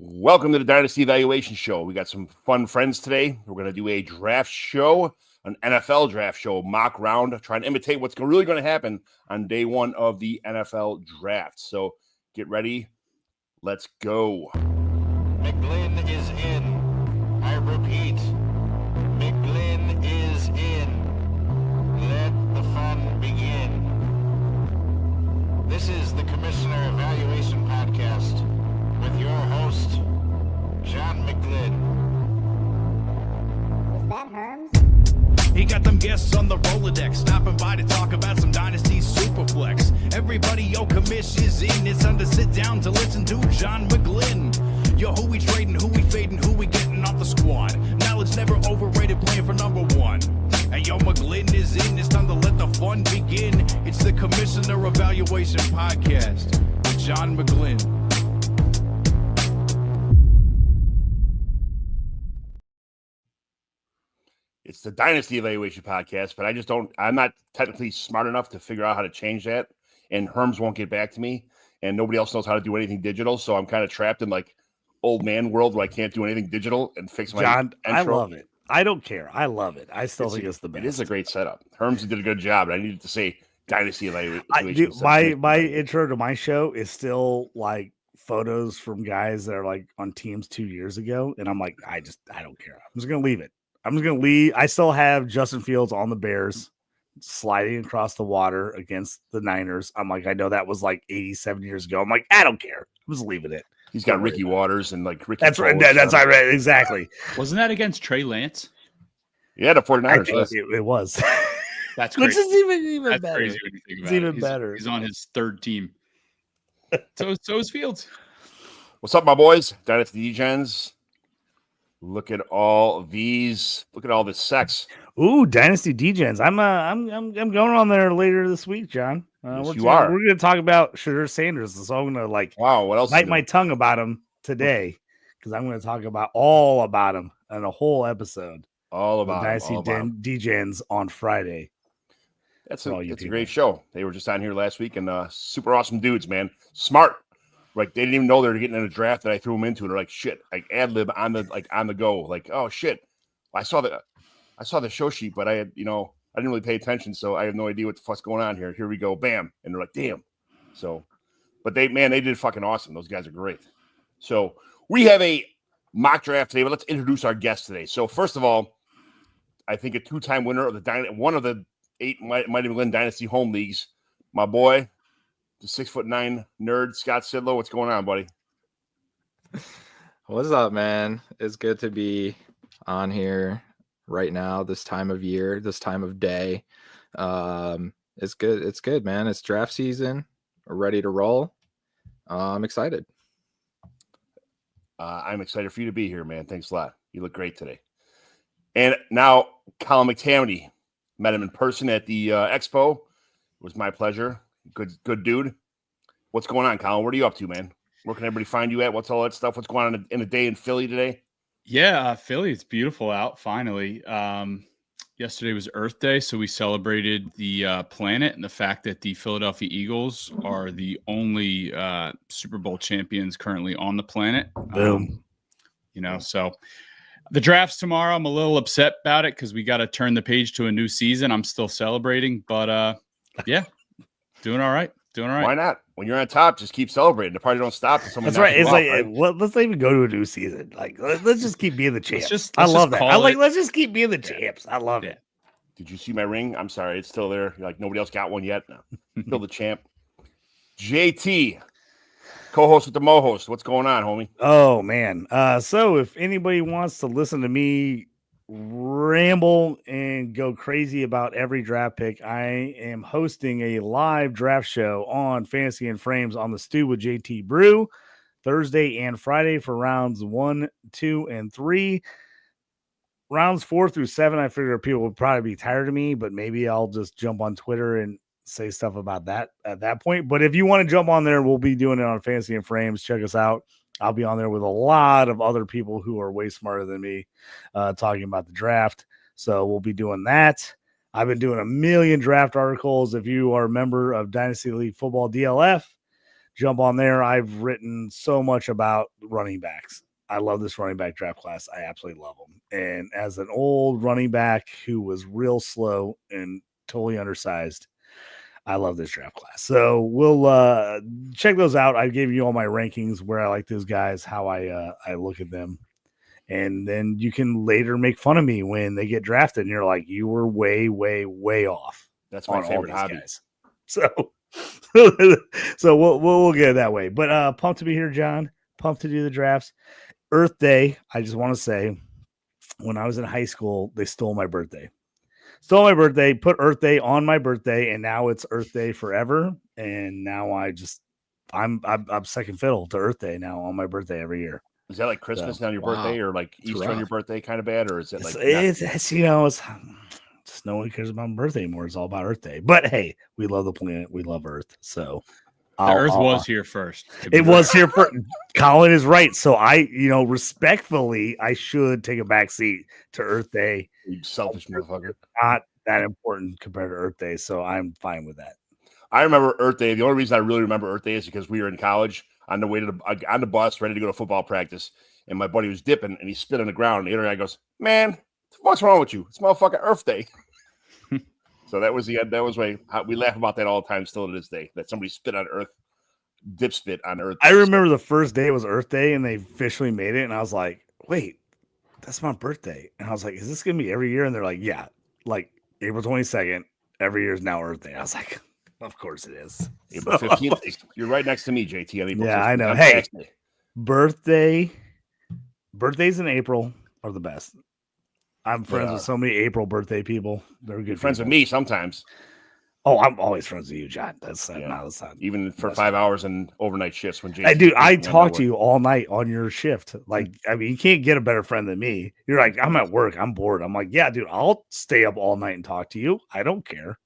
Welcome to the Dynasty Evaluation Show. We got some fun friends today. We're going to do a draft show, an NFL draft show, mock round, trying to imitate what's really going to happen on day one of the NFL draft. So get ready. Let's go. McGlynn is in. I repeat, McGlynn is in. Let the fun begin. This is the Commissioner Evaluation Podcast with your host, John McGlynn. Is that Herms? He got them guests on the Rolodex, stopping by to talk about some Dynasty Superflex. Everybody, yo, commish is in. It's time to sit down to listen to John McGlynn. Yo, who we trading, who we fading, who we getting off the squad. Knowledge never overrated, playing for number one. And yo, McGlynn is in. It's time to let the fun begin. It's the Commissioner Evaluation Podcast with John McGlynn. It's the Dynasty Evaluation Podcast, but I'm not technically smart enough to figure out how to change that. And Herms won't get back to me. And nobody else knows how to do anything digital. So I'm kind of trapped in like old man world where I can't do anything digital and fix my John, intro. I love it. I don't care. I love it. I still think it's the best. It is a great setup. Herms did a good job. And I needed to say Dynasty Evaluation. My intro to my show is still like photos from guys that are like on teams 2 years ago. And I'm like, I don't care. I'm just going to leave it. I still have Justin Fields on the Bears sliding across the water against the Niners. I'm like, I know that was like 87 years ago. I'm like, I don't care. I'm just leaving it. He's got Ricky Waters and like Ricky. That's right. That's right. Exactly. Wasn't that against Trey Lance? Yeah, the 49ers. It was. That's crazy. Which is even That's better. crazy when you think about It's it. even better. He's on his third team. So is Fields. What's up, my boys? Dynasty Degens. Look at all these. Look at all this sex. Ooh, Dynasty Degens. I'm going on there later this week, John. Yes, we're going to talk about Shedeur Sanders. So I'm going to like wow. What else? bite my tongue about him today because I'm going to talk about all about him in a whole episode. All about Dynasty Degens on Friday. That's a great show. They were just on here last week and super awesome dudes, man. Smart. Like they didn't even know they were getting in a draft that I threw them into. And they're like, shit, like ad lib on the go. Like, oh shit. I saw the show sheet, but I didn't really pay attention, so I have no idea what the fuck's going on here. Here we go, bam. And they're like, damn. So, but they did fucking awesome. Those guys are great. So we have a mock draft today, but let's introduce our guest today. So first of all, I think a two-time winner of one of the 8 Mighty McGlynn Dynasty home leagues, my boy, the 6'9" nerd, Scott Sidlo. What's going on, buddy? What's up, man? It's good to be on here right now, this time of year, this time of day. It's good. It's good, man. It's draft season. We're ready to roll. I'm excited. I'm excited for you to be here, man. Thanks a lot. You look great today. And now, Colin McTamany. Met him in person at the expo. It was my pleasure. Good dude. What's going on, Colin? What are you up to, man? Where can everybody find you at? What's all that stuff? What's going on in a day in Philly today? Yeah, Philly, it's beautiful out finally. Yesterday was Earth Day, so we celebrated the planet and the fact that the Philadelphia Eagles are the only Super Bowl champions currently on the planet. Boom. So the draft's tomorrow. I'm a little upset about it because we got to turn the page to a new season. I'm still celebrating, but yeah, doing all right. Why not? When you're on top, just keep celebrating. The party don't stop. That's right. It's like, let's not even go to a new season. Like, let's just keep being the champs. I love that. Let's just keep being the champs. I love it. Did you see my ring? I'm sorry. It's still there. You're like, nobody else got one yet. No. Still the champ. JT, co-host with the Mo-host. What's going on, homie? Oh, man. So if anybody wants to listen to me ramble and go crazy about every draft pick, I am hosting a live draft show on Fantasy and Frames on the Stew with JT Brew Thursday and Friday for rounds 1, 2, and 3. Rounds 4 through 7, I figure people would probably be tired of me, but maybe I'll just jump on Twitter and say stuff about that at that point. But if you want to jump on there, we'll be doing it on Fantasy and Frames. Check us out. I'll be on there with a lot of other people who are way smarter than me talking about the draft. So we'll be doing that. I've been doing a million draft articles. If you are a member of Dynasty League Football DLF, jump on there. I've written so much about running backs. I love this running back draft class. I absolutely love them. And as an old running back who was real slow and totally undersized, I love this draft class. So we'll check those out. I gave you all my rankings where I like those guys, how I look at them. And then you can later make fun of me when they get drafted and you're like, you were way, way, way off. That's my favorite hobby. Guys. So we'll get it that way. But pumped to be here, John. Pumped to do the drafts. Earth Day, I just want to say, when I was in high school, they stole my birthday. Put Earth Day on my birthday, and now it's Earth Day forever. And now I'm second fiddle to Earth Day now on my birthday every year. Is that like Christmas on your birthday, or like Easter on your birthday kind of bad, or is it like it's just no one cares about my birthday anymore. It's all about Earth Day. But hey, we love the planet, we love Earth. So Earth was here first. It was here first. Colin is right. So respectfully, I should take a back seat to Earth Day. You selfish motherfucker. Not that important compared to Earth Day, so I'm fine with that. I remember Earth Day. The only reason I really remember Earth Day is because we were in college on the way to on the bus, ready to go to football practice, and my buddy was dipping, and he spit on the ground. And the other guy goes, "Man, what's wrong with you? It's motherfucking Earth Day." So that was we laugh about that all the time, still to this day. That somebody spit on Earth, dip spit on Earth. I remember the first day was Earth Day, and they officially made it, and I was like, "Wait, that's my birthday." And I was like, "Is this gonna be every year?" And they're like, "Yeah, like April 22nd, every year is now Earth Day." I was like, "Of course it is." April 15th. You're right next to me, JT. On April 15th. I know. Hey, birthdays in April are the best. I'm friends with so many April birthday people. They're good friends with me sometimes. Oh, I'm always friends with you, John. That's not even for 5 hours and overnight shifts when JT. I talk to you all night on your shift. Like, I mean, you can't get a better friend than me. You're like, I'm at work, I'm bored. I'm like, yeah, dude, I'll stay up all night and talk to you. I don't care.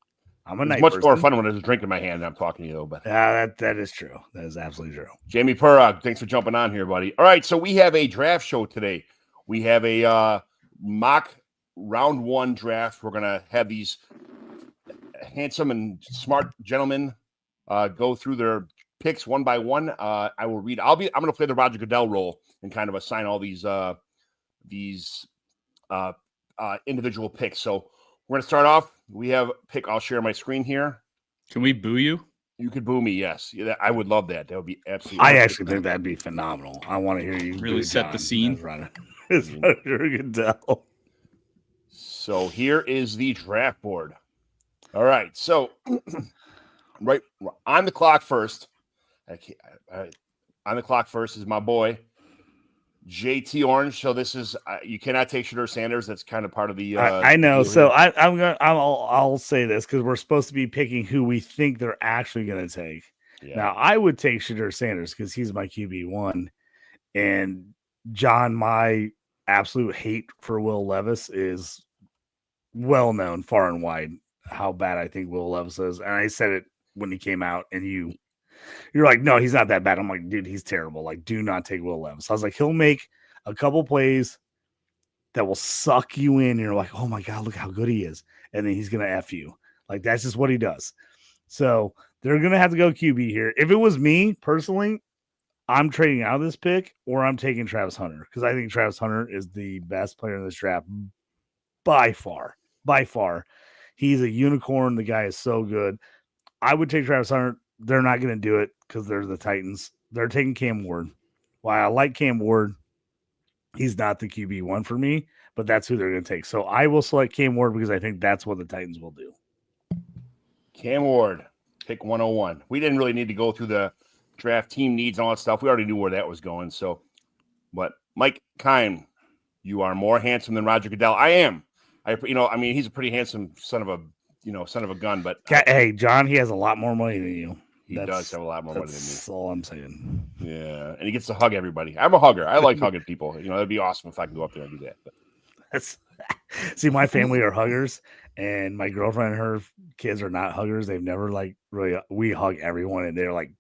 I'm a night much person. More fun when there's a drink in my hand and I'm talking to you, though. But that is true. That is absolutely true. Jamie Purog, thanks for jumping on here, buddy. All right, so we have a draft show today. We have a mock round one draft. We're gonna have these handsome and smart gentlemen go through their picks one by one. I will read. I'm gonna play the Roger Goeddel role and kind of assign all these individual picks. So we're gonna start off. We have a pick. I'll share my screen here. Can we boo you? You could boo me, yes. Yeah, I would love that. That would be absolutely. I actually think that'd be phenomenal. I want to hear you really set the scene. It's Roger Goeddel. So here is the draft board. All right. So right on the clock first. On the clock first is my boy JT Orange. So this is you cannot take Shedeur Sanders. That's kind of part of the. I know. So I'll say this because we're supposed to be picking who we think they're actually going to take. Yeah. Now I would take Shedeur Sanders because he's my QB1, and John, my absolute hate for Will Levis is well known far and wide how bad I think Will Levis is. And I said it when he came out, and you're like, no, he's not that bad. I'm like, dude, he's terrible. Like, do not take Will Levis. I was like, he'll make a couple plays that will suck you in. And you're like, oh my God, look how good he is. And then he's going to F you. Like, that's just what he does. So they're going to have to go QB here. If it was me personally, I'm trading out of this pick, or I'm taking Travis Hunter, because I think Travis Hunter is the best player in this draft by far. By far. He's a unicorn. The guy is so good. I would take Travis Hunter. They're not going to do it because they're the Titans. They're taking Cam Ward. While I like Cam Ward, he's not the QB1 for me, but that's who they're going to take. So I will select Cam Ward because I think that's what the Titans will do. Cam Ward, pick 101. We didn't really need to go through the draft team needs and all that stuff. We already knew where that was going. So, but Mike Kime, you are more handsome than Roger Goeddel. I am. He's a pretty handsome son of a gun. But hey, John, he has a lot more money than you. He does have a lot more money than me. That's all I'm saying. Yeah, and he gets to hug everybody. I'm a hugger. I like hugging people. That'd be awesome if I can go up there and do that. But. See, my family are huggers, and my girlfriend and her kids are not huggers. They've never we hug everyone, and they're like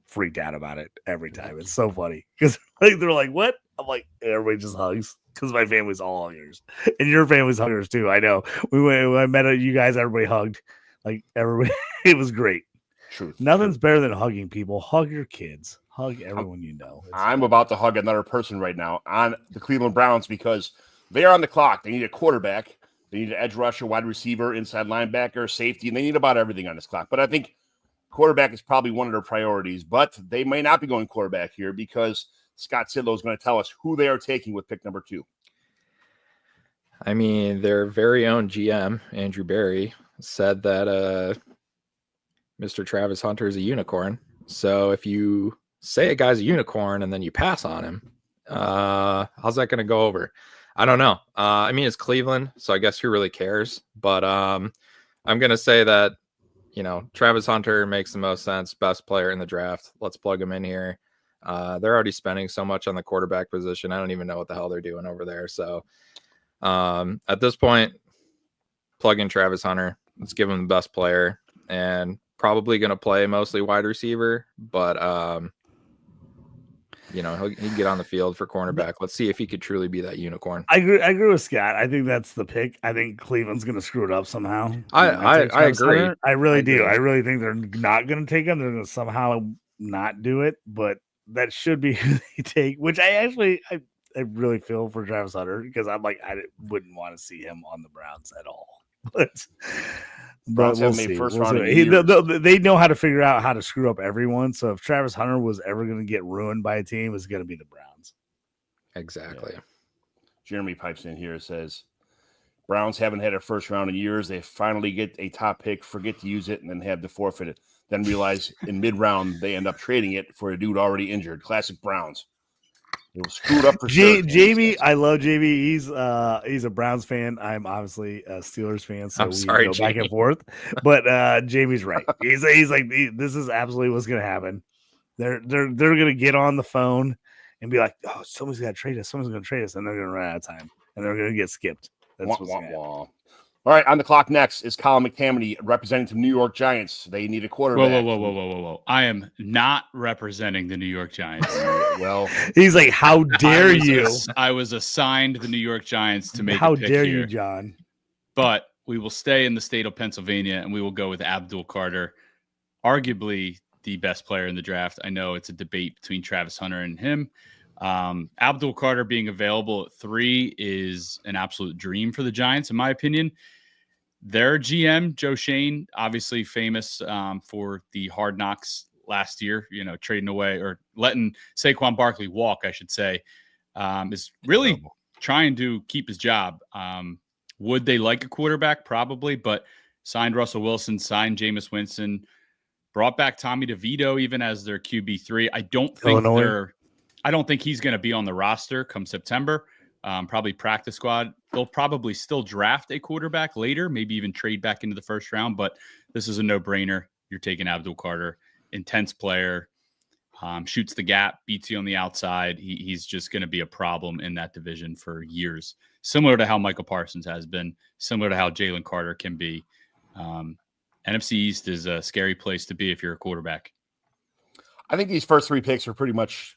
freaked out about it every time. It's so funny because they're like, "What?" I'm like, everybody just hugs because my family's all huggers, and your family's huggers too. I know. When I met you guys, everybody hugged. Like everybody, it was great. Truth. Nothing's better than hugging people. Hug your kids. Hug everyone you know. I'm about to hug another person right now on the Cleveland Browns because they are on the clock. They need a quarterback. They need an edge rusher, wide receiver, inside linebacker, safety, and they need about everything on this clock. But I think quarterback is probably one of their priorities. But they may not be going quarterback here because Scott Sidlo is going to tell us who they are taking with pick number 2. I mean, their very own GM, Andrew Berry, said that Mr. Travis Hunter is a unicorn. So if you say a guy's a unicorn and then you pass on him, how's that going to go over? I don't know. I mean, it's Cleveland, so I guess who really cares? But I'm going to say that, Travis Hunter makes the most sense, best player in the draft. Let's plug him in here. They're already spending so much on the quarterback position. I don't even know what the hell they're doing over there. So at this point, plug in Travis Hunter. Let's give him the best player, and probably going to play mostly wide receiver, but he'll get on the field for cornerback. Let's see if he could truly be that unicorn. I agree with Scott. I think that's the pick. I think Cleveland's going to screw it up somehow. I agree. Hunter. I really do. I really think they're not going to take him. They're going to somehow not do it, but that should be who they take, which I really feel for Travis Hunter because I'm like, I wouldn't want to see him on the Browns at all. But we'll see. They know how to figure out how to screw up everyone. So if Travis Hunter was ever going to get ruined by a team, it's going to be the Browns. Exactly. Yeah. Jeremy pipes in here and says, Browns haven't had a first round in years. They finally get a top pick, forget to use it, and then have to forfeit it. Then realize in mid-round they end up trading it for a dude already injured. Classic Browns. It was screwed up for sure. Jamie, I love Jamie. He's a Browns fan. I'm obviously a Steelers fan, so we go back and forth. But Jamie's right. He's like, this is absolutely what's going to happen. They're going to get on the phone and be like, oh, someone's got to trade us. Someone's going to trade us, and they're going to run out of time, and they're going to get skipped. That's what's going to happen. All right, on the clock next is Colin McTamany representing the New York Giants. They need a quarterback. Whoa. I am not representing the New York Giants. Well, he's like, how dare you? I was assigned the New York Giants to make how a pick dare here. You, John? But we will stay in the state of Pennsylvania, and we will go with Abdul Carter, arguably the best player in the draft. I know it's a debate between Travis Hunter and him. Abdul Carter being available at 3 is an absolute dream for the Giants, in my opinion. Their GM, Joe Shane, obviously famous for the hard knocks last year, trading away or letting Saquon Barkley walk, I should say, is really trying to keep his job. Would they like a quarterback? Probably, but signed Russell Wilson, signed Jameis Winston, brought back Tommy DeVito even as their QB3. I don't think he's going to be on the roster come September. Probably practice squad. They'll probably still draft a quarterback later, maybe even trade back into the first round, but this is a no-brainer. You're taking Abdul Carter, intense player, shoots the gap, beats you on the outside. He's just going to be a problem in that division for years, similar to how Michael Parsons has been, similar to how Jalen Carter can be. NFC East is a scary place to be if you're a quarterback. I think these first 3 picks are pretty much,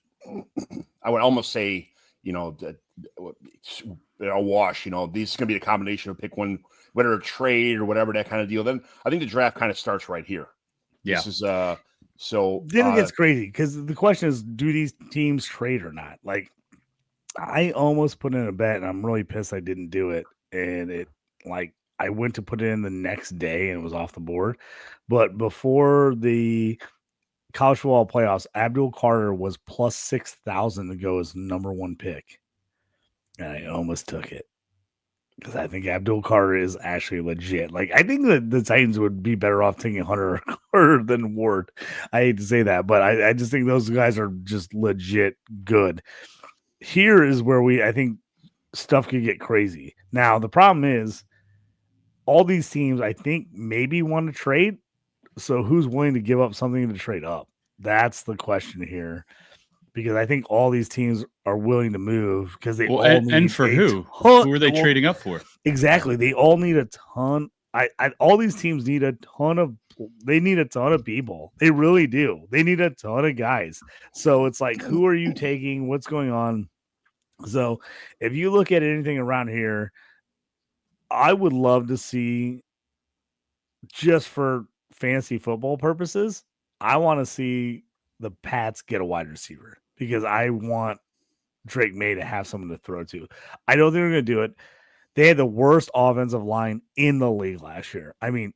I would almost say, a wash. This is going to be a combination of pick one, whether a trade or whatever, that kind of deal. Then I think the draft kind of starts right here. Yeah. This is so then it gets crazy because the question is, do these teams trade or not? Like, I almost put in a bet, and I'm really pissed I didn't do it. And I went to put it in the next day, and it was off the board. But before the college football playoffs, Abdul Carter was plus 6,000 to go as number 1 pick. And I almost took it because I think Abdul Carter is actually legit. Like, I think that the Titans would be better off taking Hunter Carter than Ward. I hate to say that, but I just think those guys are just legit good. Here is where I think stuff could get crazy. Now, the problem is all these teams, I think, maybe want to trade. So who's willing to give up something to trade up? That's the question here. Because I think all these teams are willing to move because they all need and for who? Who are they trading up for? Exactly. They all need a ton. All these teams need a ton of people. They really do. They need a ton of guys. So it's like, who are you taking? What's going on? So if you look at anything around here, I would love to see, just for fantasy football purposes, I want to see the Pats get a wide receiver because I want Drake May to have someone to throw to. I don't think they're going to do it. They had the worst offensive line in the league last year. I mean,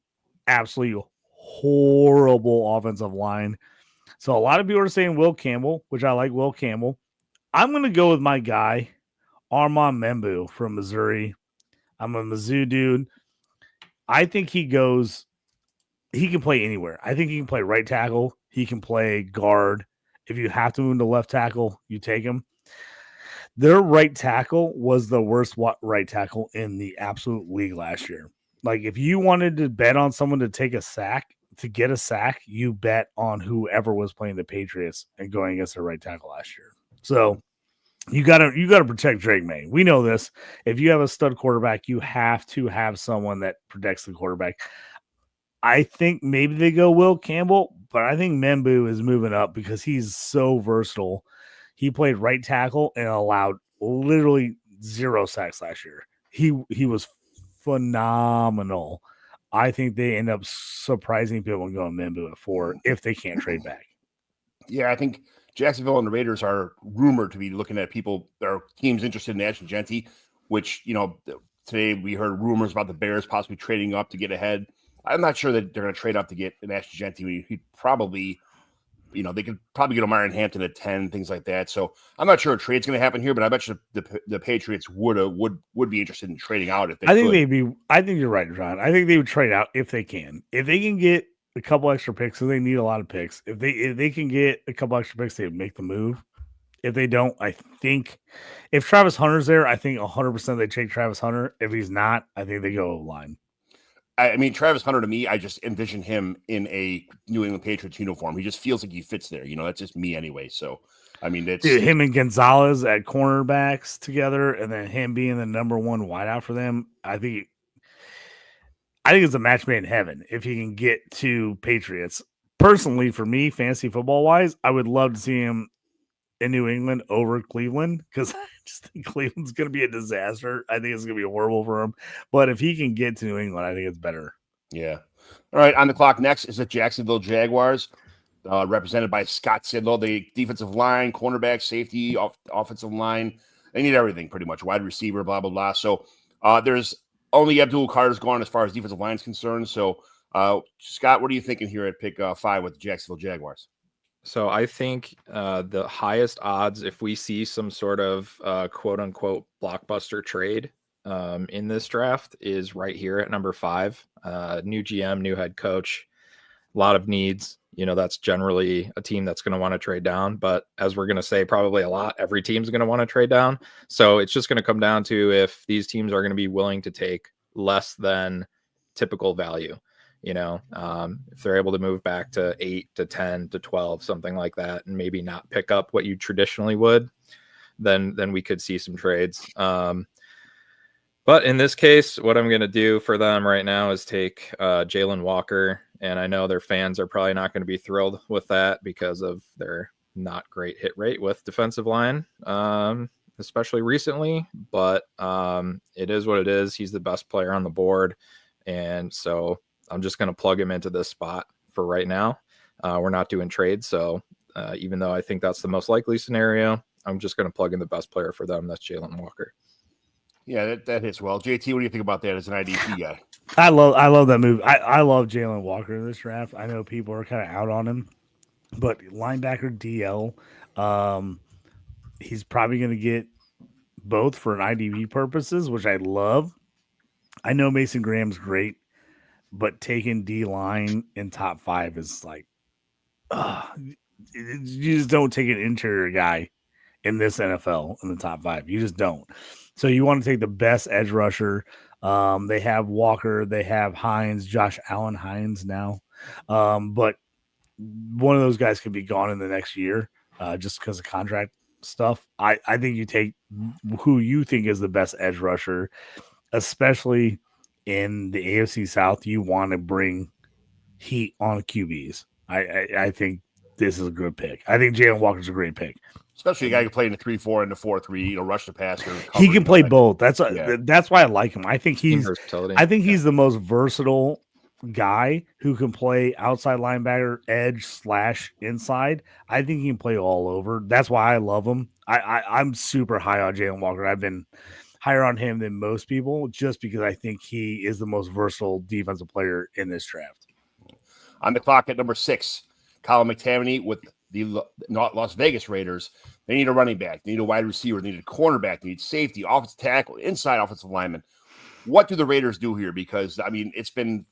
absolutely horrible offensive line. So a lot of people are saying Will Campbell, which I like Will Campbell. I'm going to go with my guy, Armand Membu from Missouri. I'm a Mizzou dude. I think he can play anywhere. I think he can play right tackle. He can play guard. If you have to move to left tackle, you take him. Their right tackle was the worst right tackle in the absolute league last year. Like, if you wanted to bet on someone to take a sack, to get a sack, you bet on whoever was playing the Patriots and going against their right tackle last year. So you gotta protect Drake May. We know this. If you have a stud quarterback, you have to have someone that protects the quarterback. I think maybe they go Will Campbell, but I think Membu is moving up because he's so versatile. He played right tackle and allowed literally 0 sacks last year. He was phenomenal. I think they end up surprising people and going Membu at 4 if they can't trade back. Yeah, I think Jacksonville and the Raiders are rumored to be looking at people or teams interested in Ashton Genty, which, today we heard rumors about the Bears possibly trading up to get ahead. I'm not sure that they're going to trade up to get an Ashton Genty. He probably, they could probably get Omarion Hampton at 10, things like that. So I'm not sure a trade's going to happen here, but I bet you the Patriots would be interested in trading out if they could. I think you're right, John. I think they would trade out if they can. If they can get a couple extra picks, so they need a lot of picks. If they can get a couple extra picks, they make the move. If they don't, I think if Travis Hunter's there, I think 100% they take Travis Hunter. If he's not, I think they go line. I mean, Travis Hunter, to me, I just envision him in a New England Patriots uniform. He just feels like he fits there. That's just me anyway. So, I mean, it's him and Gonzalez at cornerbacks together, and then him being the number 1 wideout for them. I think it's a match made in heaven if he can get to Patriots. Personally, for me, fantasy football wise, I would love to see him in New England over Cleveland because I just think Cleveland's going to be a disaster. I think it's going to be horrible for him. But if he can get to New England, I think it's better. Yeah. All right. On the clock next is the Jacksonville Jaguars, represented by Scott Sidlo, the defensive line, cornerback, safety, offensive line. They need everything pretty much. Wide receiver, blah, blah, blah. So there's only Abdul Carter's gone as far as defensive line is concerned. So, Scott, what are you thinking here at pick 5 with the Jacksonville Jaguars? So I think the highest odds, if we see some sort of quote unquote blockbuster trade in this draft, is right here at number 5. New GM, new head coach, a lot of needs. That's generally a team that's going to want to trade down. But as we're going to say, probably a lot, every team's going to want to trade down. So it's just going to come down to if these teams are going to be willing to take less than typical value. If they're able to move back to 8 to 10 to 12, something like that, and maybe not pick up what you traditionally would, then we could see some trades. But in this case, what I'm going to do for them right now is take Jalen Walker. And I know their fans are probably not going to be thrilled with that because of their not great hit rate with defensive line, especially recently. But it is what it is. He's the best player on the board. And so I'm just going to plug him into this spot for right now. We're not doing trades. So even though I think that's the most likely scenario, I'm just going to plug in the best player for them. That's Jalen Walker. Yeah, that hits well. JT, what do you think about that as an IDP guy? I love that move. I love Jalen Walker in this draft. I know people are kind of out on him, but linebacker DL, he's probably going to get both for an IDP purposes, which I love. I know Mason Graham's great, but taking D line in top 5 is like, you just don't take an interior guy in this NFL in the top 5. You just don't. So you want to take the best edge rusher. They have Walker, they have Hines, Josh Allen Hines now. But one of those guys could be gone in the next year just because of contract stuff. I think you take who you think is the best edge rusher, especially in the AFC South. You want to bring heat on QBs. I think this is a good pick. I think Jalen Walker's a great pick. Especially a guy who can play in the 3-4 and the 4-3, rush the passer. He can play both. That's why I like him. I think he's the most versatile guy who can play outside linebacker, edge / inside. I think he can play all over. That's why I love him. I'm super high on Jalen Walker. I've been higher on him than most people just because I think he is the most versatile defensive player in this draft. On the clock at number 6, Colin McTamany with the Las Vegas Raiders. They need a running back. They need a wide receiver. They need a cornerback. They need safety, offensive tackle, inside offensive lineman. What do the Raiders do here? Because, I mean, it's been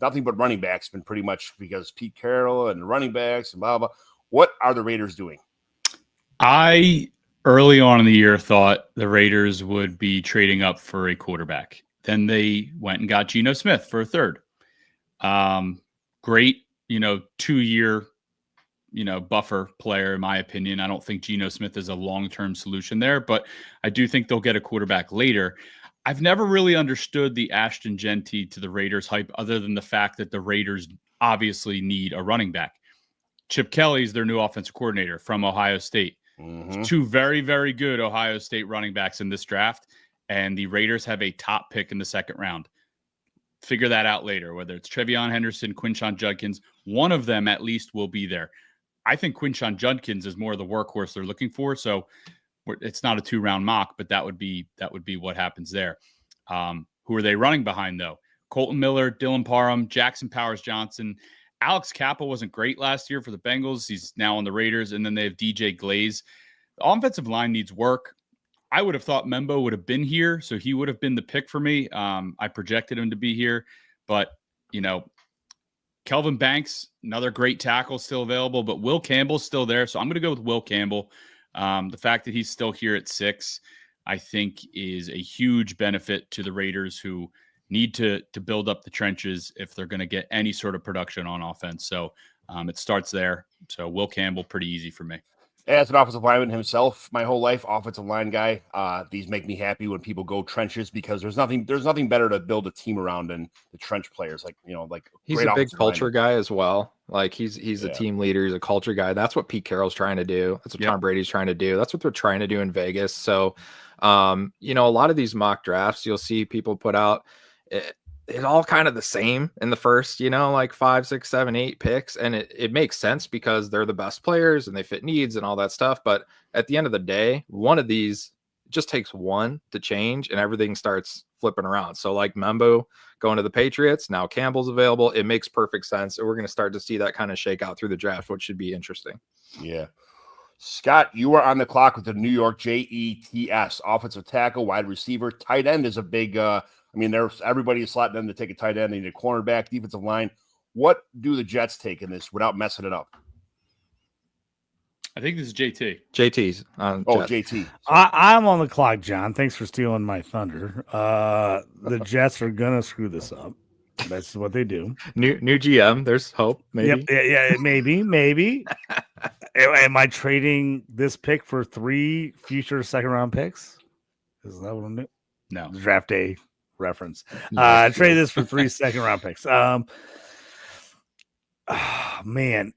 nothing but running backs, been pretty much because Pete Carroll and the running backs and blah, blah. What are the Raiders doing? I, early on in the year, thought the Raiders would be trading up for a quarterback. Then they went and got Geno Smith for a third. Great, 2-year, buffer player, in my opinion. I don't think Geno Smith is a long-term solution there, but I do think they'll get a quarterback later. I've never really understood the Ashton Genty to the Raiders hype other than the fact that the Raiders obviously need a running back. Chip Kelly's their new offensive coordinator from Ohio State. Mm-hmm. 2 very, very good Ohio State running backs in this draft, and the Raiders have a top pick in the second round. Figure that out later, whether it's Trevion Henderson, Quinshon Judkins, one of them at least will be there. I think Quinshon Judkins is more the workhorse they're looking for, so it's not a 2-round mock, but that would be what happens there. Who are they running behind, though? Colton Miller, Dylan Parham, Jackson Powers-Johnson. Alex Kappa wasn't great last year for the Bengals. He's now on the Raiders, and then they have DJ Glaze. The offensive line needs work. I would have thought Membo would have been here, so he would have been the pick for me. I projected him to be here, but, Kelvin Banks, another great tackle, still available, but Will Campbell's still there, so I'm going to go with Will Campbell. The fact that he's still here at 6, I think, is a huge benefit to the Raiders, who need to build up the trenches if they're going to get any sort of production on offense. So it starts there. So Will Campbell, pretty easy for me. As an offensive lineman himself, my whole life, offensive line guy, these make me happy when people go trenches, because there's nothing better to build a team around than the trench players. He's a big culture guy as well. Like he's a team leader. He's a culture guy. That's what Pete Carroll's trying to do. That's what Tom Brady's trying to do. That's what they're trying to do in Vegas. So, a lot of these mock drafts, you'll see people put out it's all kind of the same in the first, 5, 6, 7, 8 picks. And it makes sense because they're the best players and they fit needs and all that stuff. But at the end of the day, one of these just takes one to change and everything starts flipping around. So like Membo going to the Patriots, now Campbell's available. It makes perfect sense. And we're going to start to see that kind of shake out through the draft, which should be interesting. Yeah. Scott, you are on the clock with the New York Jets, offensive tackle, wide receiver, tight end is a big, everybody is slotting them to take a tight end. They need a cornerback, defensive line. What do the Jets take in this without messing it up? I think this is JT. JT's on. JT. I'm on the clock, John. Thanks for stealing my thunder. The Jets are gonna screw this up. That's what they do. New GM. There's hope. Maybe. Yep. Maybe. Am I trading this pick for 3 future second-round picks? Is that what I'm doing? No. Draft day reference. Trade this for 3 second-round picks. Man.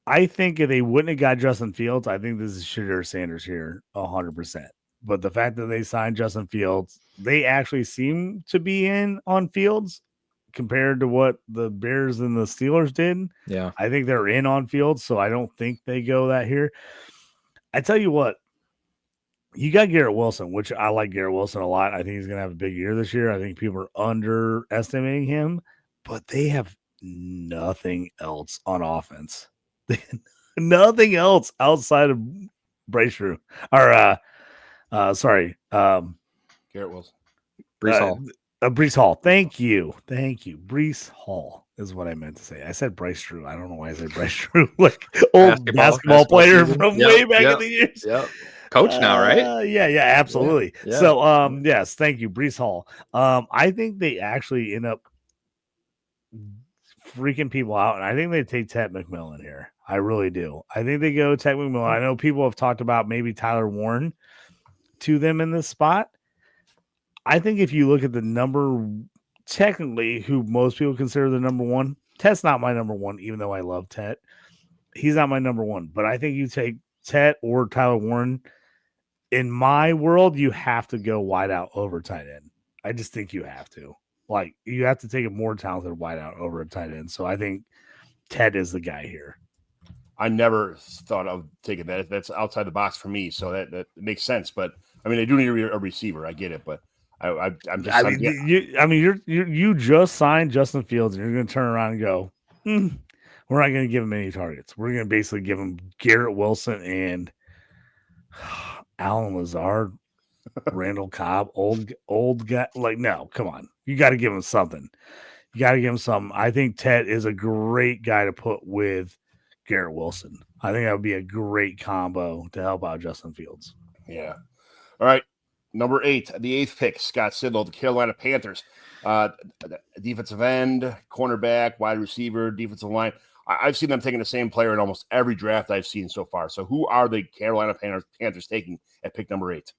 I think if they wouldn't have got Justin Fields, I think this is Shadur Sanders here 100%. But the fact that they signed Justin Fields, they actually seem to be in on Fields compared to what the Bears and the Steelers did. Yeah. I think they're in on Fields, so I don't think they go that here. I tell you what, you got Garrett Wilson, which I like Garrett Wilson a lot. I think he's going to have a big year this year. I think people are underestimating him, but they have nothing else on offense. Nothing else outside of Bryce Drew or Garrett Wilson. Breece Hall. Breece Hall. Thank you. Breece Hall is what I meant to say. I said Bryce Drew. I don't know why I said Bryce Drew. Like old basketball player season. From way back in the years. Yep. Coach now, right? Yeah, absolutely. Yeah. So yes, thank you, Breece Hall. I think they actually end up freaking people out, and I think they take Ted McMillan here. I really do. I think they go Ted McMillan. I know people have talked about maybe Tyler Warren to them in this spot. I think if you look at the number, technically, who most people consider the number one, Ted's not my number one, even though I love Ted. He's not my number one, but I think you take Ted or Tyler Warren. In my world, you have to go wide out over tight end. I just think you have to. Like, you have to take a more talented wideout over a tight end. So I think Ted is the guy here. I never thought of taking that. That's outside the box for me, so that makes sense. But I mean, they do need a receiver. I get it, but you just signed Justin Fields, and you're going to turn around and go, we're not going to give him any targets. We're going to basically give him Garrett Wilson and Alan Lazard, Randall Cobb, old guy. Like, no, come on. You got to give him something. I think Ted is a great guy to put with Garrett Wilson. I think that would be a great combo to help out Justin Fields. Yeah. All right. Number 8, the 8th pick, Scott Sidlo, the Carolina Panthers. Defensive end, cornerback, wide receiver, defensive line. I've seen them taking the same player in almost every draft I've seen so far. So who are the Carolina Panthers taking at pick number 8?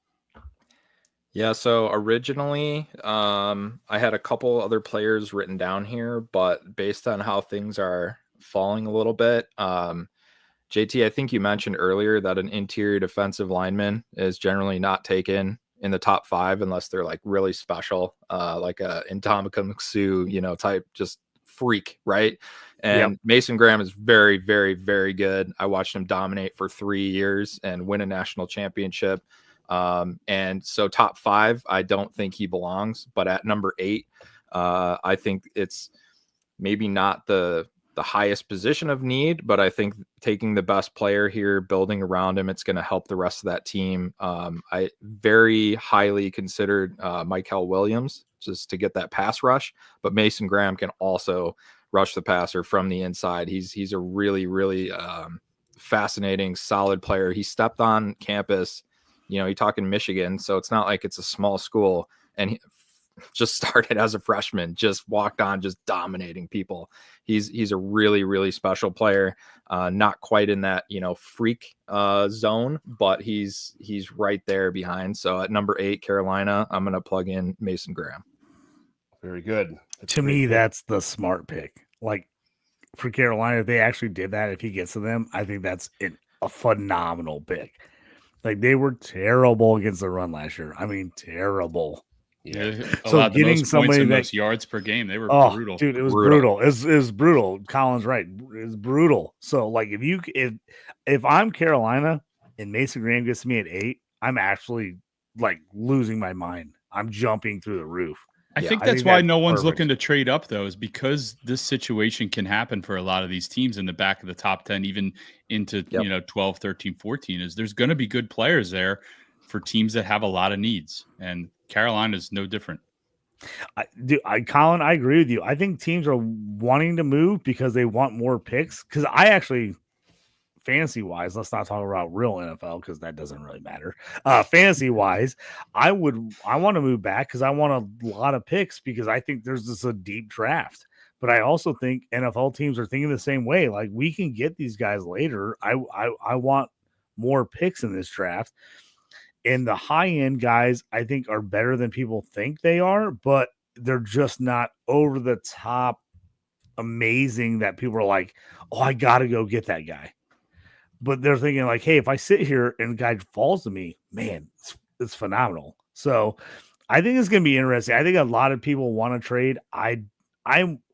Yeah, so originally I had a couple other players written down here, but based on how things are falling a little bit, JT, I think you mentioned earlier that an interior defensive lineman is generally not taken in the top 5 unless they're like really special, like a Ndamukong Suh, type just freak, right? And Mason Graham is very, very, very good. I watched him dominate for 3 years and win a national championship. And so top 5, I don't think he belongs, but at number 8, I think it's maybe not the highest position of need, but I think taking the best player here, building around him, it's going to help the rest of that team. I very highly considered Michael Williams just to get that pass rush, but Mason Graham can also rush the passer from the inside. He's a really, really fascinating, solid player. He stepped on campus, he talking Michigan, so it's not like it's a small school, and he just started as a freshman, just walked on, just dominating people. He's a really, really special player. Not quite in that, freak zone, but he's right there behind. So at number 8, Carolina, I'm going to plug in Mason Graham. Very good. To me, that's the smart pick. Like, for Carolina, if they actually did that, if he gets to them, I think that's a phenomenal pick. Like, they were terrible against the run last year. I mean, terrible. Yeah. So getting somebody that most yards per game, they were brutal. Dude, it was brutal. It was brutal. Colin's right. It's brutal. So, like, if I'm Carolina and Mason Graham gets to me at 8, I'm actually like losing my mind. I'm jumping through the roof. I think that's why no one's looking to trade up, though, is because this situation can happen for a lot of these teams in the back of the top 10, even into 12, 13, 14. Is there's going to be good players there for teams that have a lot of needs, and Carolina is no different. Colin, I agree with you. I think teams are wanting to move because they want more picks. Because I actually, fantasy wise, let's not talk about real NFL because that doesn't really matter. Fantasy wise, I want to move back because I want a lot of picks because I think there's just a deep draft. But I also think NFL teams are thinking the same way. Like, we can get these guys later. I want more picks in this draft. And the high-end guys, I think, are better than people think they are, but they're just not over the top amazing that people are like, oh, I got to go get that guy. But they're thinking like, hey, if I sit here and a guy falls to me, man, it's phenomenal. So I think it's going to be interesting. I think a lot of people want to trade. I'm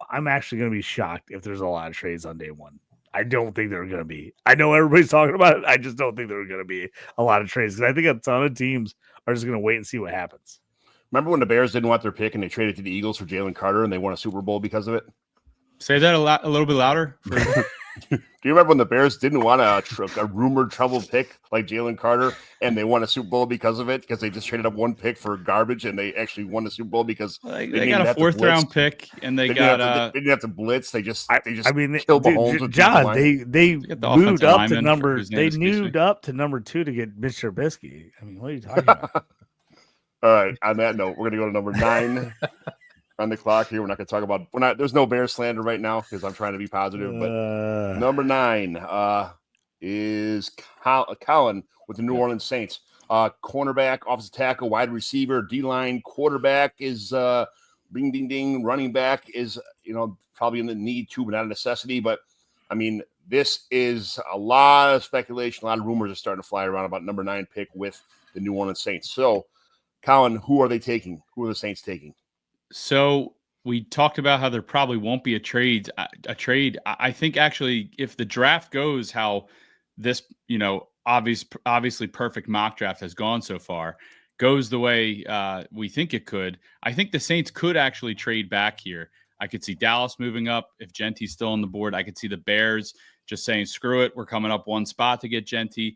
actually going to be shocked if there's a lot of trades on day one. I don't think there are going to be. I know everybody's talking about it. I just don't think there are going to be a lot of trades because I think a ton of teams are just going to wait and see what happens. Remember when the Bears didn't want their pick and they traded to the Eagles for Jalen Carter and they won a Super Bowl because of it? Say that a little bit louder. Do you remember when the Bears didn't want a rumored trouble pick like Jalen Carter and they won a Super Bowl because of it? Because they just traded up one pick for garbage and they actually won the Super Bowl because they got a 4th round pick and they didn't have to blitz. They just killed Mahomes. John, they moved up to number. They moved up to number 2 to get Mitch Trubisky. I mean, what are you talking about? All right. On that note, we're gonna go to number 9. On the clock here, we're not going to talk about. There's no Bears slander right now because I'm trying to be positive. But number 9 is Colin with the New Orleans Saints. Cornerback, offensive tackle, wide receiver, D-line, quarterback is ding ding ding. Running back is probably in the need to, but not a necessity. But I mean, this is a lot of speculation, a lot of rumors are starting to fly around about number 9 pick with the New Orleans Saints. So, Colin, who are they taking? Who are the Saints taking? So we talked about how there probably won't be a trade. I think actually, if the draft goes how this, obviously perfect mock draft has gone so far, goes the way we think it could, I think the Saints could actually trade back here. I could see Dallas moving up if Genty's still on the board. I could see the Bears just saying, screw it, we're coming up one spot to get Genty.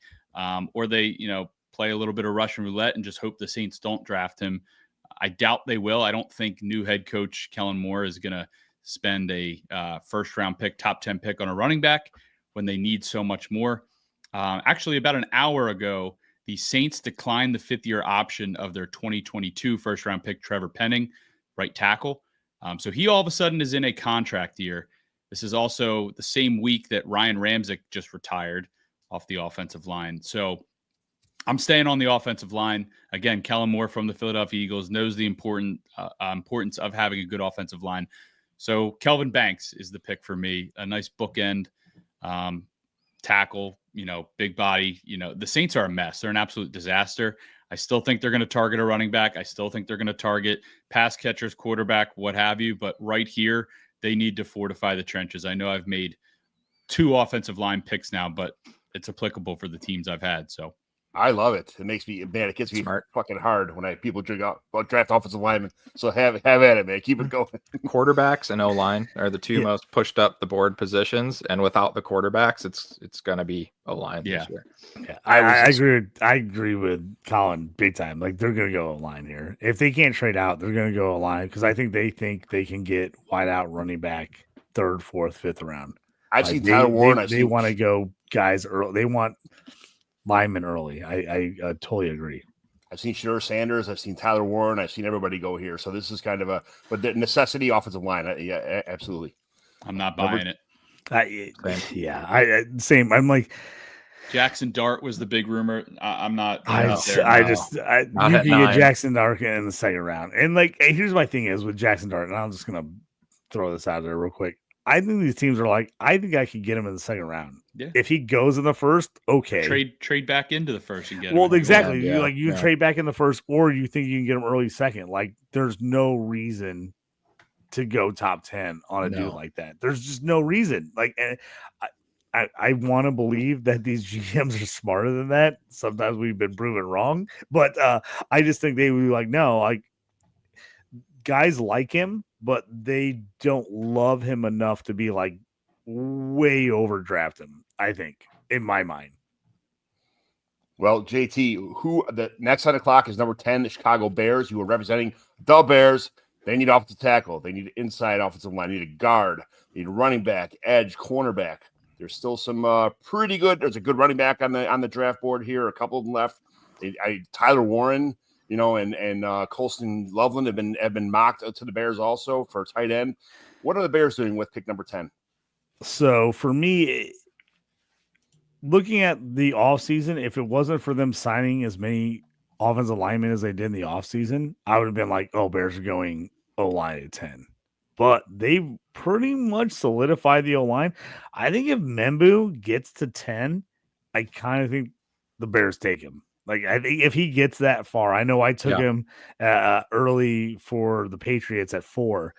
Or they, play a little bit of Russian roulette and just hope the Saints don't draft him. I doubt they will. I don't think new head coach Kellen Moore is going to spend a first-round pick, top 10 pick on a running back when they need so much more. Actually, about an hour ago, the Saints declined the fifth-year option of their 2022 first-round pick, Trevor Penning, right tackle. So he all of a sudden is in a contract year. This is also the same week that Ryan Ramczyk just retired off the offensive line. So I'm staying on the offensive line. Again, Kellen Moore from the Philadelphia Eagles knows the importance of having a good offensive line. So Kelvin Banks is the pick for me. A nice bookend tackle, big body. The Saints are a mess. They're an absolute disaster. I still think they're going to target a running back. I still think they're going to target pass catchers, quarterback, what have you. But right here, they need to fortify the trenches. I know I've made 2 offensive line picks now, but it's applicable for the teams I've had. So I love it. It makes me, man, it gets me fucking hard when people draft offensive linemen. So have at it, man. Keep it going. Quarterbacks and O-line are the 2 most pushed up the board positions, and without the quarterbacks, it's gonna be O-line this year. Yeah, I agree with Colin big time. Like, they're gonna go O-line here. If they can't trade out, they're gonna go O-line because I think they can get wide out running back 3rd, 4th, 5th round. I've seen Tyler Warren. They want to go guys early. They want linemen early. I totally agree. I've seen Shedeur Sanders. I've seen Tyler Warren. I've seen everybody go here. So this is kind of but the necessity offensive line. Yeah, absolutely. I'm not buying it. Same. I'm like, Jackson Dart was the big rumor. I'm not. You can get Jackson Dart in the 2nd round. And like, here's my thing is with Jackson Dart, and I'm just gonna throw this out there real quick. I think these teams are like, I think I could get him in the 2nd round. Yeah. If he goes in the 1st, okay. Trade back into the 1st and get him. Well, exactly. You trade back in the 1st, or you think you can get him early 2nd. Like, there's no reason to go top 10 on a dude like that. There's just no reason. Like, I want to believe that these GMs are smarter than that. Sometimes we've been proven wrong, but I just think they would be like, no, like, guys like him, but they don't love him enough to be like way overdraft him, I think, in my mind. Well, JT, who the next on the clock is number 10, the Chicago Bears, who are representing the Bears. They need offensive tackle. They need inside offensive line. They need a guard. They need a running back, edge, cornerback. There's still some pretty good. There's a good running back on the draft board here. A couple of them left. Tyler Warren, and Colston Loveland have been mocked to the Bears also for tight end. What are the Bears doing with pick number 10? So for me, looking at the offseason, if it wasn't for them signing as many offensive linemen as they did in the offseason, I would have been like, oh, Bears are going O-line at 10. But they pretty much solidified the O-line. I think if Membu gets to 10, I kind of think the Bears take him. Like, I think if he gets that far, I know I took him early for the Patriots at 4.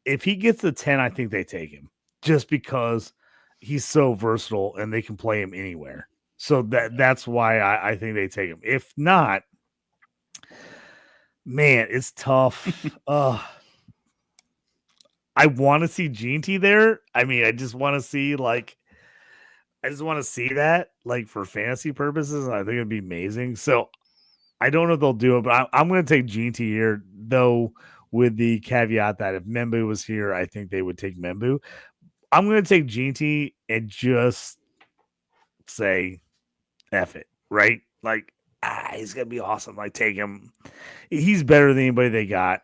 If he gets to 10, I think they take him just because he's so versatile and they can play him anywhere. So that's why I think they take him. If not, man, it's tough. I want to see Genty there. I mean, I just want to see that, like, for fantasy purposes. I think it'd be amazing. So I don't know if they'll do it, but I'm going to take Genty here, though, with the caveat that if Membu was here, I think they would take Membu. I'm going to take Genty and just say, F it, right? Like, he's going to be awesome. Like, take him. He's better than anybody they got.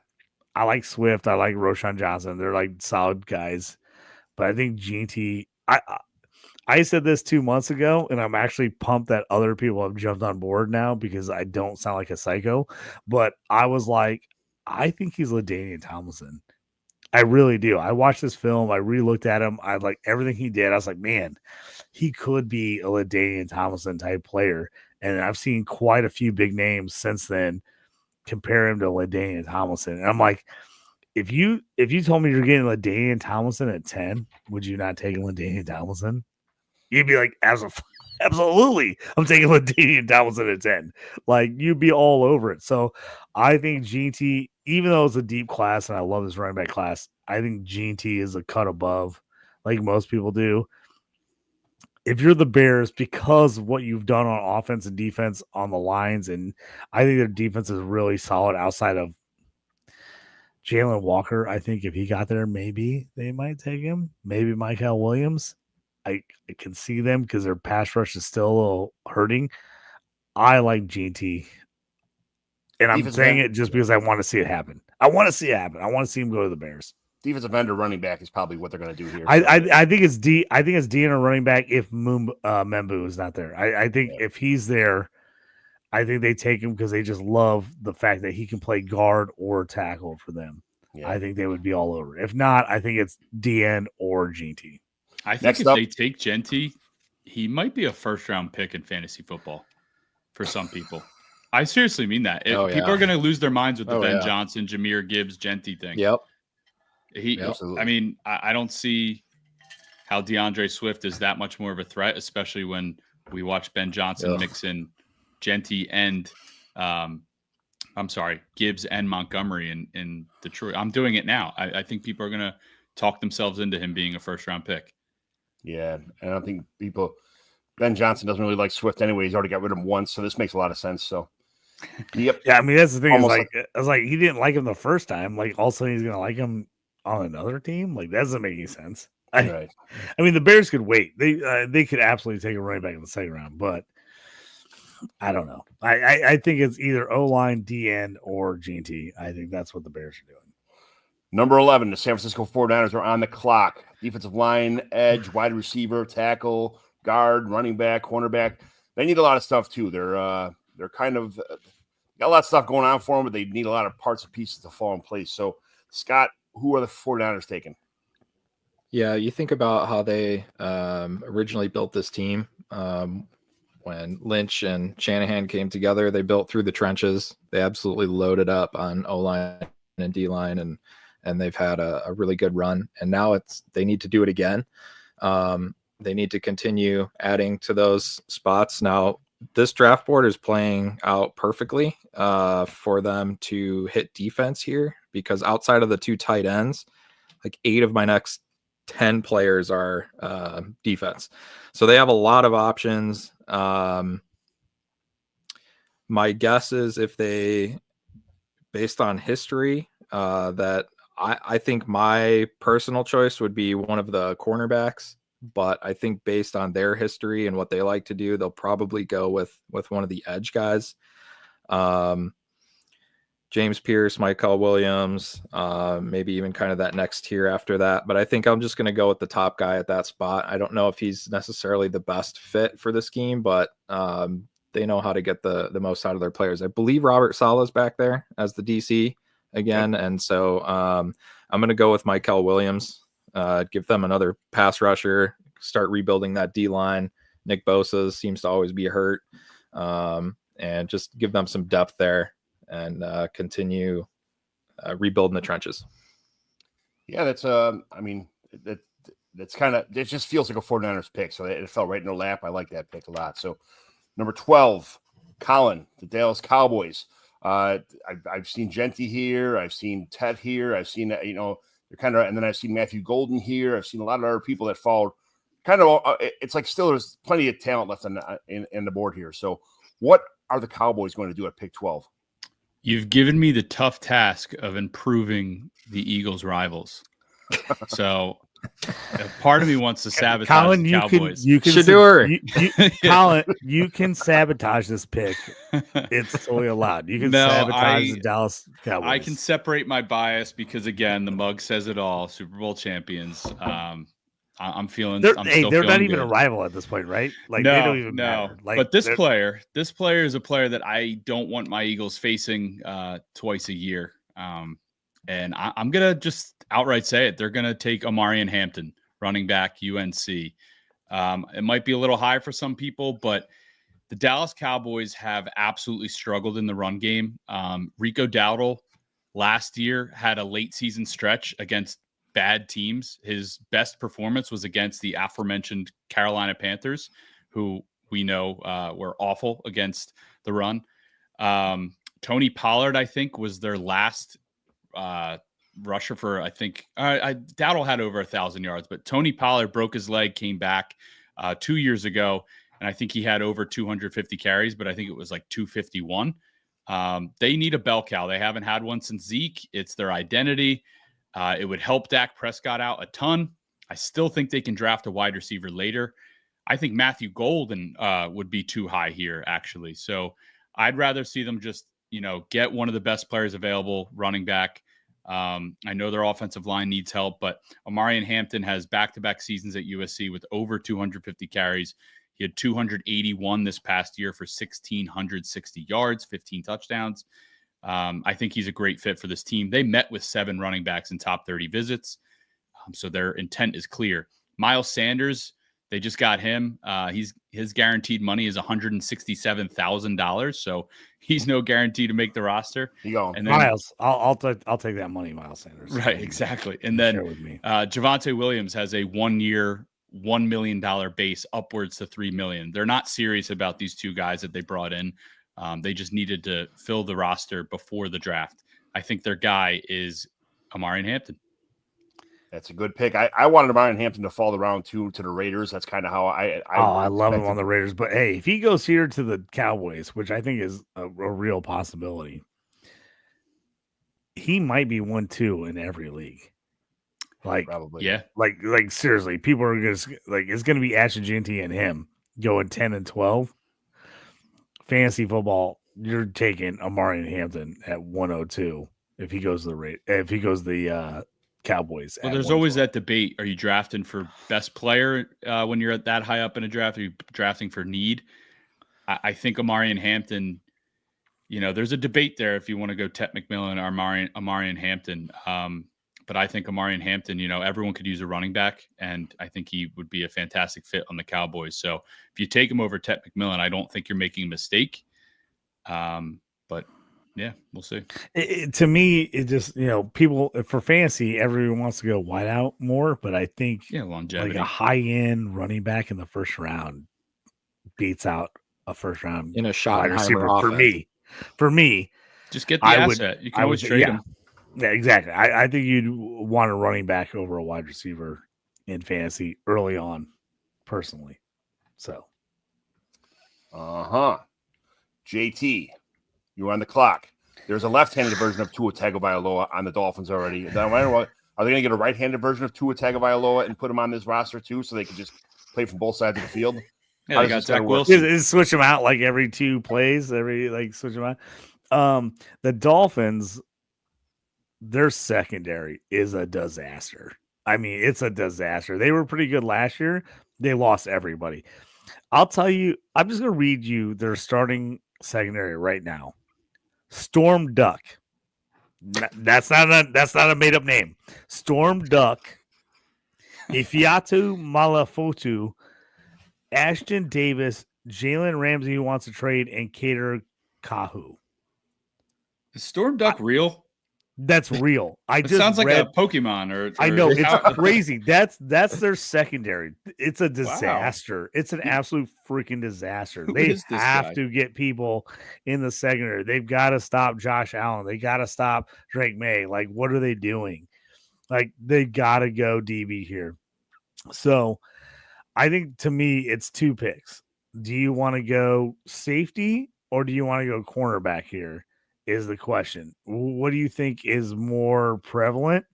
I like Swift. I like Roshan Johnson. They're like solid guys. But I think Genty, I said this 2 months ago, and I'm actually pumped that other people have jumped on board now because I don't sound like a psycho. But I was like, I think he's LaDainian Tomlinson. I really do. I watched this film. I re-looked at him. I like everything he did. I was like, man, he could be a LaDainian Tomlinson type player. And I've seen quite a few big names since then compare him to LaDainian Tomlinson. And I'm like, if you told me you're getting LaDainian Tomlinson at 10, would you not take LaDainian Tomlinson? You'd be like, absolutely, I'm taking LaDainian Tomlinson at 10. Like, you'd be all over it. So I think GT, even though it's a deep class and I love this running back class, I think GT is a cut above, like most people do. If you're the Bears, because of what you've done on offense and defense on the lines, and I think their defense is really solid outside of Jalen Walker, I think if he got there, maybe they might take him. Maybe Michael Williams. I can see them because their pass rush is still a little hurting. I like GT. And I'm saying it just because I want to see it happen. I want to see it happen. I want to see him go to the Bears. Defensive end or running back is probably what they're going to do here. I think it's D. I think it's D and a running back if Membu is not there. I think if he's there, I think they take him because they just love the fact that he can play guard or tackle for them. Yeah. I think they would be all over. If not, I think it's DN or GT. I think they take Genty, he might be a first-round pick in fantasy football for some people. I seriously mean that. People are going to lose their minds with the Ben Johnson, Jahmyr Gibbs, Genty thing. Yep. I mean, I don't see how DeAndre Swift is that much more of a threat, especially when we watch Ben Johnson mix in Genty and Gibbs and Montgomery in Detroit. I'm doing it now. I think people are going to talk themselves into him being a first-round pick. Yeah, and I don't think Ben Johnson doesn't really like Swift anyway. He's already got rid of him once, so this makes a lot of sense. So, yep. Yeah, I mean, that's the thing. I was like, he didn't like him the first time. Like, all of a sudden he's going to like him on another team? Like, that doesn't make any sense. I mean, the Bears could wait. They could absolutely take a running back in the second round, but I don't know. I think it's either O-line, DN, or GT. I think that's what the Bears are doing. Number 11, the San Francisco 49ers are on the clock. Defensive line, edge, wide receiver, tackle, guard, running back, cornerback. They need a lot of stuff too. They're kind of got a lot of stuff going on for them, but they need a lot of parts and pieces to fall in place. So, Scott, who are the 49ers taking? Yeah, you think about how they originally built this team. When Lynch and Shanahan came together, they built through the trenches. They absolutely loaded up on O-line and D-line, and they've had a really good run. And now they need to do it again. They need to continue adding to those spots. Now, this draft board is playing out perfectly for them to hit defense here, because outside of the two tight ends, like 8 of my next 10 players are defense. So they have a lot of options. My guess is based on history, that I think my personal choice would be one of the cornerbacks, but I think based on their history and what they like to do, they'll probably go with one of the edge guys. James Pierce, Michael Williams, maybe even kind of that next tier after that. But I think I'm just going to go with the top guy at that spot. I don't know if he's necessarily the best fit for the scheme, but they know how to get the most out of their players. I believe Robert Saleh's back there as the DC again. And so I'm going to go with Michael Williams, give them another pass rusher, start rebuilding that D-line. Nick Bosa seems to always be hurt, and just give them some depth there and continue rebuilding the trenches. Yeah, that's that's kind of, it just feels like a 49ers pick. So it fell right in their lap. I like that pick a lot. So number 12, Colin, the Dallas Cowboys. I've seen Genty here. I've seen Ted here. I've seen, they're kind of, and then I've seen Matthew Golden here. I've seen a lot of other people that followed. Kind of, it's like still there's plenty of talent left in the board here. So what are the Cowboys going to do at pick 12? You've given me the tough task of improving the Eagles' rivals. So part of me wants to sabotage Colin, the Cowboys. Colin, you can sabotage this pick. It's totally allowed. You can sabotage the Dallas Cowboys. I can separate my bias because, again, the mug says it all. Super Bowl champions. I'm feeling. They're feeling not even good. a rival at this point, right? Like, no, they don't even matter. Like, but this player is a player that I don't want my Eagles facing twice a year. And I'm gonna just outright say it. They're gonna take Omarion Hampton, running back, UNC. It might be a little high for some people, but the Dallas Cowboys have absolutely struggled in the run game. Rico Dowdle last year had a late season stretch against bad teams. His best performance was against the aforementioned Carolina Panthers, who we know were awful against the run. Tony Pollard, I think, was their last rusher for, I think, Dowdle had over 1,000 yards, but Tony Pollard broke his leg, came back 2 years ago, and I think he had over 250 carries, but I think it was like 251. They need a bell cow. They haven't had one since Zeke. It's their identity. It would help Dak Prescott out a ton. I still think they can draft a wide receiver later. I think Matthew Golden would be too high here, actually. So I'd rather see them just, get one of the best players available, running back. I know their offensive line needs help, but Omarion Hampton has back-to-back seasons at USC with over 250 carries. He had 281 this past year for 1,660 yards, 15 touchdowns. I think he's a great fit for this team. They met with 7 running backs in top 30 visits, so their intent is clear. Miles Sanders, they just got him. His guaranteed money is $167,000, so he's no guarantee to make the roster. You go, and then, Miles. I'll take that money, Miles Sanders. Right, exactly. And then Javonte Williams has a 1-year, $1 million base upwards to $3 million. They're not serious about these two guys that they brought in. They just needed to fill the roster before the draft. I think their guy is Omarion Hampton. That's a good pick. I wanted Omarion Hampton to fall to round 2 to the Raiders. That's kind of how I love him on the Raiders. But hey, if he goes here to the Cowboys, which I think is a real possibility, he might be 1-2 in every league. Like, probably, yeah. Like seriously, people are just like, it's going to be Ashajinti and him going 10-12. Fantasy football, you're taking Omarion Hampton at 102 if he goes the Cowboys. Well, there's always that debate. Are you drafting for best player when you're at that high up in a draft? Are you drafting for need? I think Omarion Hampton, there's a debate there if you want to go Tet McMillan or Omarion Hampton. But I think Omarion Hampton, everyone could use a running back, and I think he would be a fantastic fit on the Cowboys. So if you take him over Tet McMillan, I don't think you're making a mistake. But yeah, we'll see. To me, it just, people for fantasy, everyone wants to go wide out more, but I think longevity, like a high end running back in the first round beats out a first round in a shot receiver for me. Just get the asset. You can always trade him. Yeah, exactly. I think you'd want a running back over a wide receiver in fantasy early on, personally. So, JT, you're on the clock. There's a left-handed version of Tua Tagovailoa on the Dolphins already. Then, are they going to get a right-handed version of Tua Tagovailoa and put him on this roster too, so they can just play from both sides of the field? Yeah, they got Zach Wilson. Switch them out like every 2 plays. Switch them out. The Dolphins, their secondary is a disaster. I mean, it's a disaster. They were pretty good last year. They lost everybody. I'll tell you, I'm just going to read you their starting secondary right now. Storm Duck. That's not a made up name. Storm Duck, Ifiatu Malafotu, Ashton Davis, Jalen Ramsey, who wants to trade, and Kader Kahu. Is Storm Duck real? That's real. It sounds like a Pokemon, or I know it's crazy. That's their secondary. It's a disaster. Wow. It's an absolute freaking disaster. They have to get people in the secondary. They've got to stop Josh Allen. They got to stop Drake May. Like, what are they doing? Like, they got to go DB here. So, I think to me, it's 2 picks. Do you want to go safety or do you want to go cornerback here? Is the question. What do you think is more prevalent?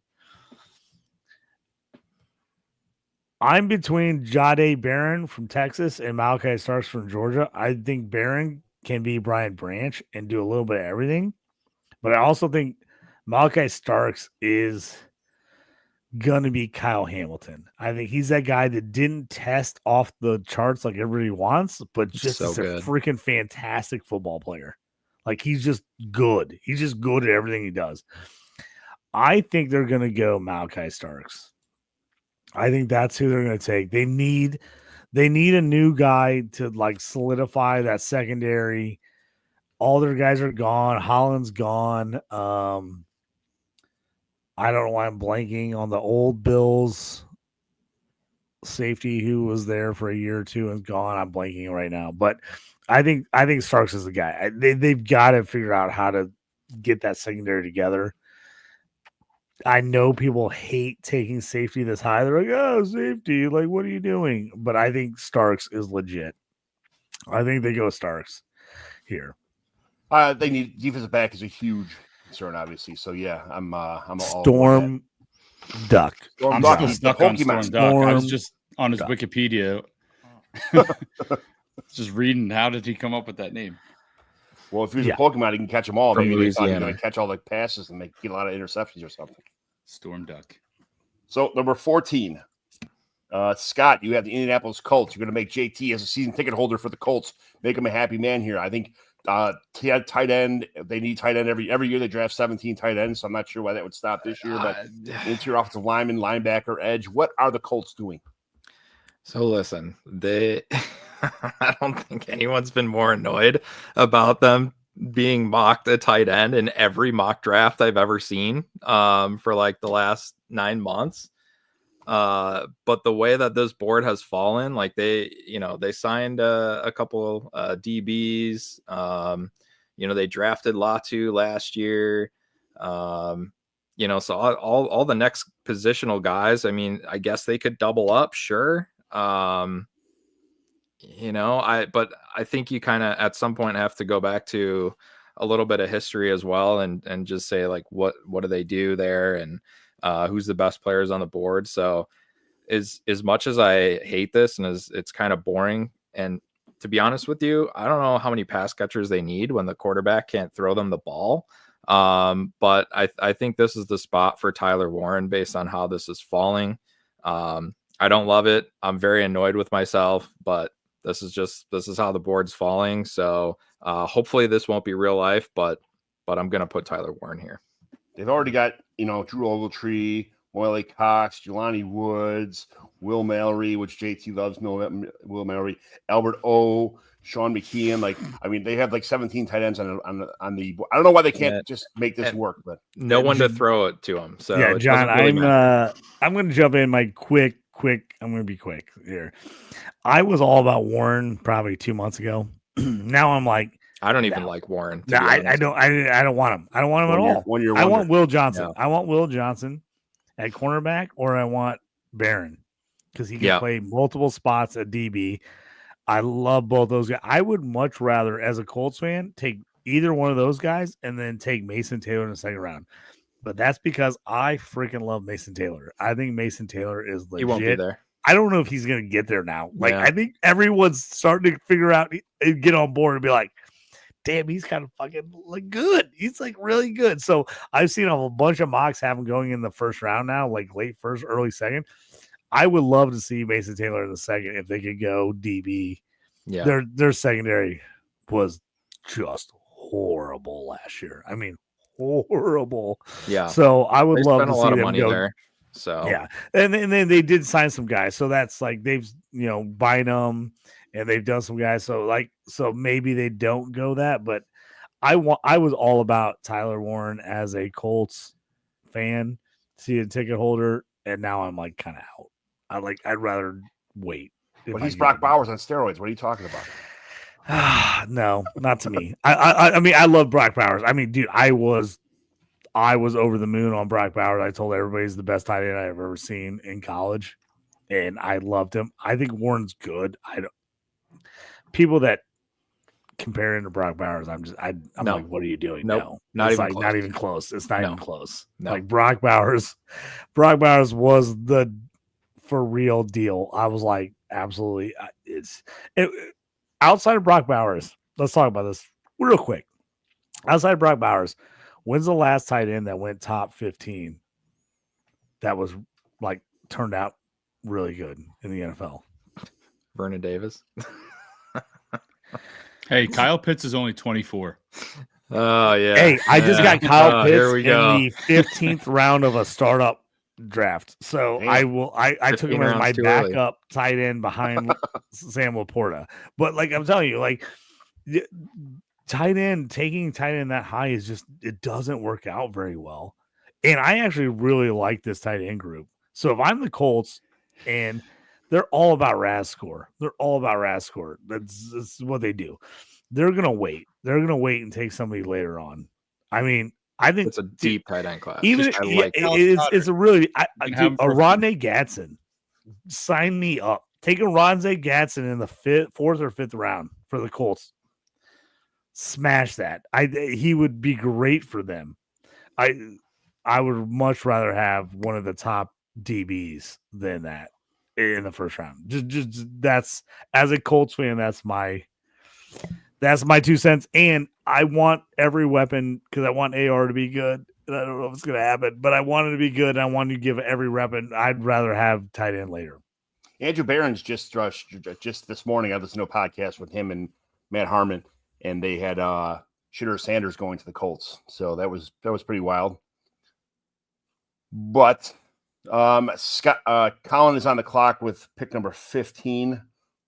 I'm between Jahdae Barron from Texas and Malachi Starks from Georgia. I think Barron can be Brian Branch and do a little bit of everything. But I also think Malachi Starks is going to be Kyle Hamilton. I think he's that guy that didn't test off the charts like everybody wants, but just is a freaking fantastic football player. Like, he's just good. He's just good at everything he does. I think they're going to go Malachi Starks. I think that's who they're going to take. They need a new guy to, like, solidify that secondary. All their guys are gone. Holland's gone. I don't know why I'm blanking on the old Bills safety who was there for a year or two and gone. I'm blanking right now, but I think Starks is the guy. They've got to figure out how to get that secondary together. I know people hate taking safety this high. They're like, "Oh, safety! Like, what are you doing?" But I think Starks is legit. I think they go Starks here. They need defensive back is a huge concern, obviously. So yeah, I'm all Storm Duck. Storm I'm Duck. still He's stuck the on Storm Pokemon. Duck. I was Storm just on his Duck. Wikipedia, just reading. How did he come up with that name? Well, if he's a Pokemon, he can catch them all. From Maybe they thought he Louisiana. could catch all the passes and get a lot of interceptions or something. Storm Duck. So number 14, Scott, you have the Indianapolis Colts. You're going to make JT as a season ticket holder for the Colts. Make him a happy man here. I think tight end. They need tight end every year. They draft 17 tight ends. So I'm not sure why that would stop this year. But interior offensive lineman, linebacker, edge. What are the Colts doing? So listen, I don't think anyone's been more annoyed about them being mocked a tight end in every mock draft I've ever seen for like the last 9 months. But the way that this board has fallen, like they signed a couple DBs. They drafted Latu last year. So all the next positional guys, I mean, I guess they could double up, sure. But I think you kind of at some point have to go back to a little bit of history as well and just say like what do they do there and who's the best players on the board. So as much as I hate this and as it's kind of boring, and to be honest with you, I don't know how many pass catchers they need when the quarterback can't throw them the ball. But I think this is the spot for Tyler Warren based on how this is falling. I don't love it. I'm very annoyed with myself, but this is how the board's falling. So hopefully this won't be real life, but I'm going to put Tyler Warren here. They've already got, Drew Ogletree, Wiley Cox, Jelani Woods, Will Mallory, which JT loves, Will Mallory, Albert O, Sean McKeon. They have like 17 tight ends on the. I don't know why they can't just make this work, but no one to throw it to them. So yeah, John, really I'm going to jump in my quick. I'm going to be quick here. I was all about Warren probably 2 months ago. Now I'm like, I don't even like Warren. No, I don't want him. I don't want him at all. I want Will Johnson. No. I want Will Johnson at cornerback, or I want Barron because he can play multiple spots at DB. I love both those guys. I would much rather, as a Colts fan, take either one of those guys and then take Mason Taylor in the second round. But that's because I freaking love Mason Taylor. I think Mason Taylor is legit. He won't be there. I don't know if he's going to get there now. I think everyone's starting to figure out and get on board and be like, damn, he's kind of fucking like good. He's like really good. So I've seen a bunch of mocks have him going in the first round now, like late first, early second. I would love to see Mason Taylor in the second if they could go DB. Yeah. Their secondary was just horrible last year. I mean, horrible. Yeah. So I would love to a see lot of them money go there. So yeah, and then they did sign some guys. So that's like they've Bynum and they've done some guys. So maybe they don't go that. But I was all about Tyler Warren as a Colts fan, season ticket holder, and now I'm like kind of out. I'd rather wait. But he's Brock Bowers on steroids. What are you talking about? No, not to me. I mean, I love Brock Bowers. I mean, dude, I was over the moon on Brock Bowers. I told everybody he's the best tight end I've ever seen in college, and I loved him. I think Warren's good. People that compare him to Brock Bowers, I'm no. like, what are you doing? Nope. No, Not even not even close. It's not even close. No. Like Brock Bowers was the for real deal. I was like, absolutely. Outside of Brock Bowers, let's talk about this real quick. Outside of Brock Bowers, when's the last tight end that went top 15 that was like turned out really good in the NFL? Vernon Davis. Hey, Kyle Pitts is only 24. Oh yeah. Hey, I just got Kyle Pitts in the 15th round of a startup draft. So Damn. I took him as my backup tight end behind Sam Laporta. But like I'm telling you, like taking tight end that high is just, it doesn't work out very well. And I actually really like this tight end group. So if I'm the Colts and they're all about RAS score, That's what they do. They're going to wait. They're going to wait and take somebody later on. I mean, I think it's a deep tight end class. Even it's a really a Rodney Gadsden. Sign me up. Taking Rodney Gadsden in the fourth or fifth round for the Colts. Smash that. He would be great for them. I would much rather have one of the top DBs than that in the first round. Just that's, as a Colts fan, that's my 2 cents. And I want every weapon because I want AR to be good. And I don't know if it's going to happen, but I want it to be good. And I want to give every weapon. I'd rather have tight end later. Andrew Barron's just this morning. I listened to a podcast with him and Matt Harmon, and they had Shitter Sanders going to the Colts. So that was pretty wild. But Colin is on the clock with pick number 15,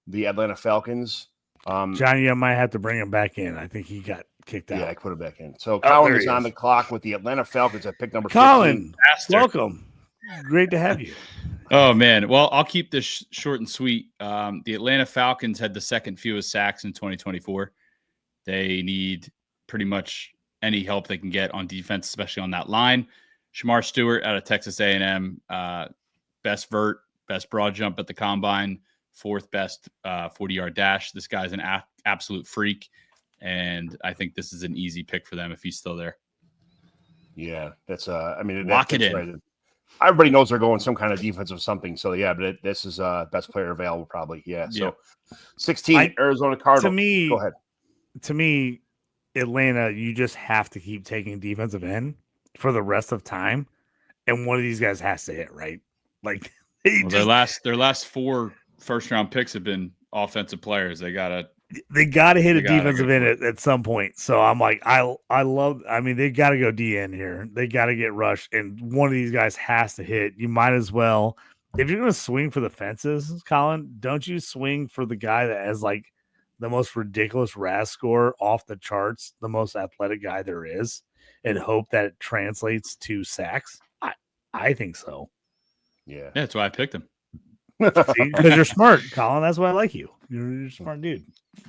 the Atlanta Falcons. Johnny, I might have to bring him back in. I think he got kicked out. Yeah, I put him back in. So Colin is on the clock with the Atlanta Falcons at pick number 15. Colin, welcome. Great to have you. Oh, man. Well, I'll keep this short and sweet. The Atlanta Falcons had the second fewest sacks in 2024. They need pretty much any help they can get on defense, especially on that line. Shamar Stewart out of Texas A&M, best vert, best broad jump at the combine, fourth best 40-yard dash. This guy's an absolute freak, and I think this is an easy pick for them if he's still there. Yeah, that's lock it in. Right. Everybody knows they're going some kind of defensive something. So yeah, but this is best player available probably. Yeah. So 16 Arizona Cardinals. Go ahead. To me, Atlanta, you just have to keep taking defensive end for the rest of time, and one of these guys has to hit, right? Like their last 4 first-round picks have been offensive players. They gotta hit a defensive end at some point. So I'm like, they gotta go DN here. They gotta get rushed, and one of these guys has to hit. You might as well, if you're gonna swing for the fences, Colin, don't you swing for the guy that has like the most ridiculous RAS score off the charts, the most athletic guy there is, and hope that it translates to sacks? I think so. Yeah, that's why I picked him. Because you're smart, Colin. That's why I like you. You're a smart dude.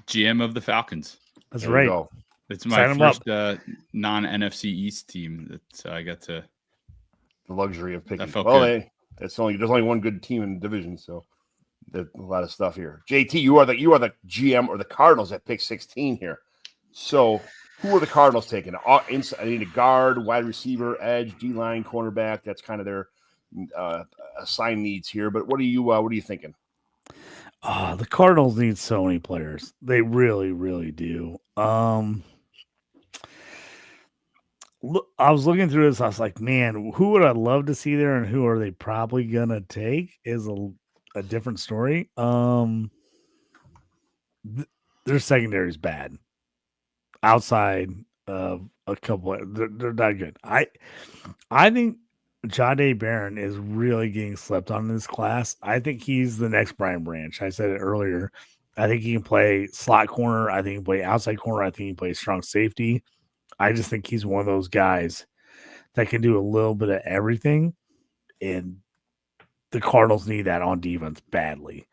GM of the Falcons. That's right. It's my first non-NFC East team that I got to the luxury of picking. Well, there's only one good team in the division, so there's a lot of stuff here. JT, you are the GM or the Cardinals at pick 16 here. So who are the Cardinals taking? I need a guard, wide receiver, edge, D-line, cornerback. That's kind of their assigned needs here. But what are you thinking? The Cardinals need so many players. They really, really do. Look, I was looking through this. I was like, man, who would I love to see there, and who are they probably gonna take? Is a different story. Their secondary is bad. Outside of a couple, they're not good. I think Jahdae Barron is really getting slept on in this class. I think he's the next Brian Branch. I said it earlier. I think he can play slot corner. I think he can play outside corner. I think he can play strong safety. I just think he's one of those guys that can do a little bit of everything. And the Cardinals need that on defense badly.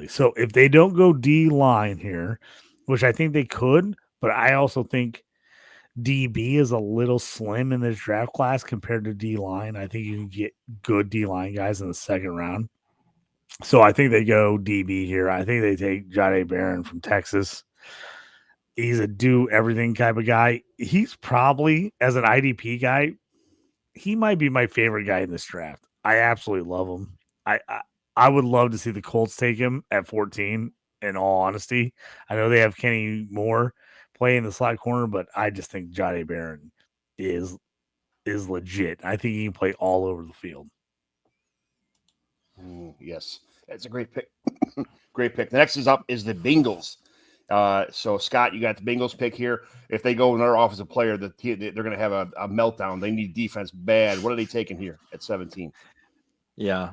So if they don't go D-line here, which I think they could, but I also think DB is a little slim in this draft class compared to D-line. I think you can get good D-line guys in the second round. So I think they go DB here. I think they take Jahdae Barron from Texas. He's a do-everything type of guy. He's probably, as an IDP guy, he might be my favorite guy in this draft. I absolutely love him. I would love to see the Colts take him at 14, in all honesty. I know they have Kenny Moore playing the slot corner, but I just think Jahdae Barron is legit. I think he can play all over the field. Yes, that's a great pick. Great pick. The next is up is the Bengals. So Scott, you got the Bengals pick here. If they go in their offensive player, they're going to have a meltdown. They need defense bad. What are they taking here at 17? Yeah,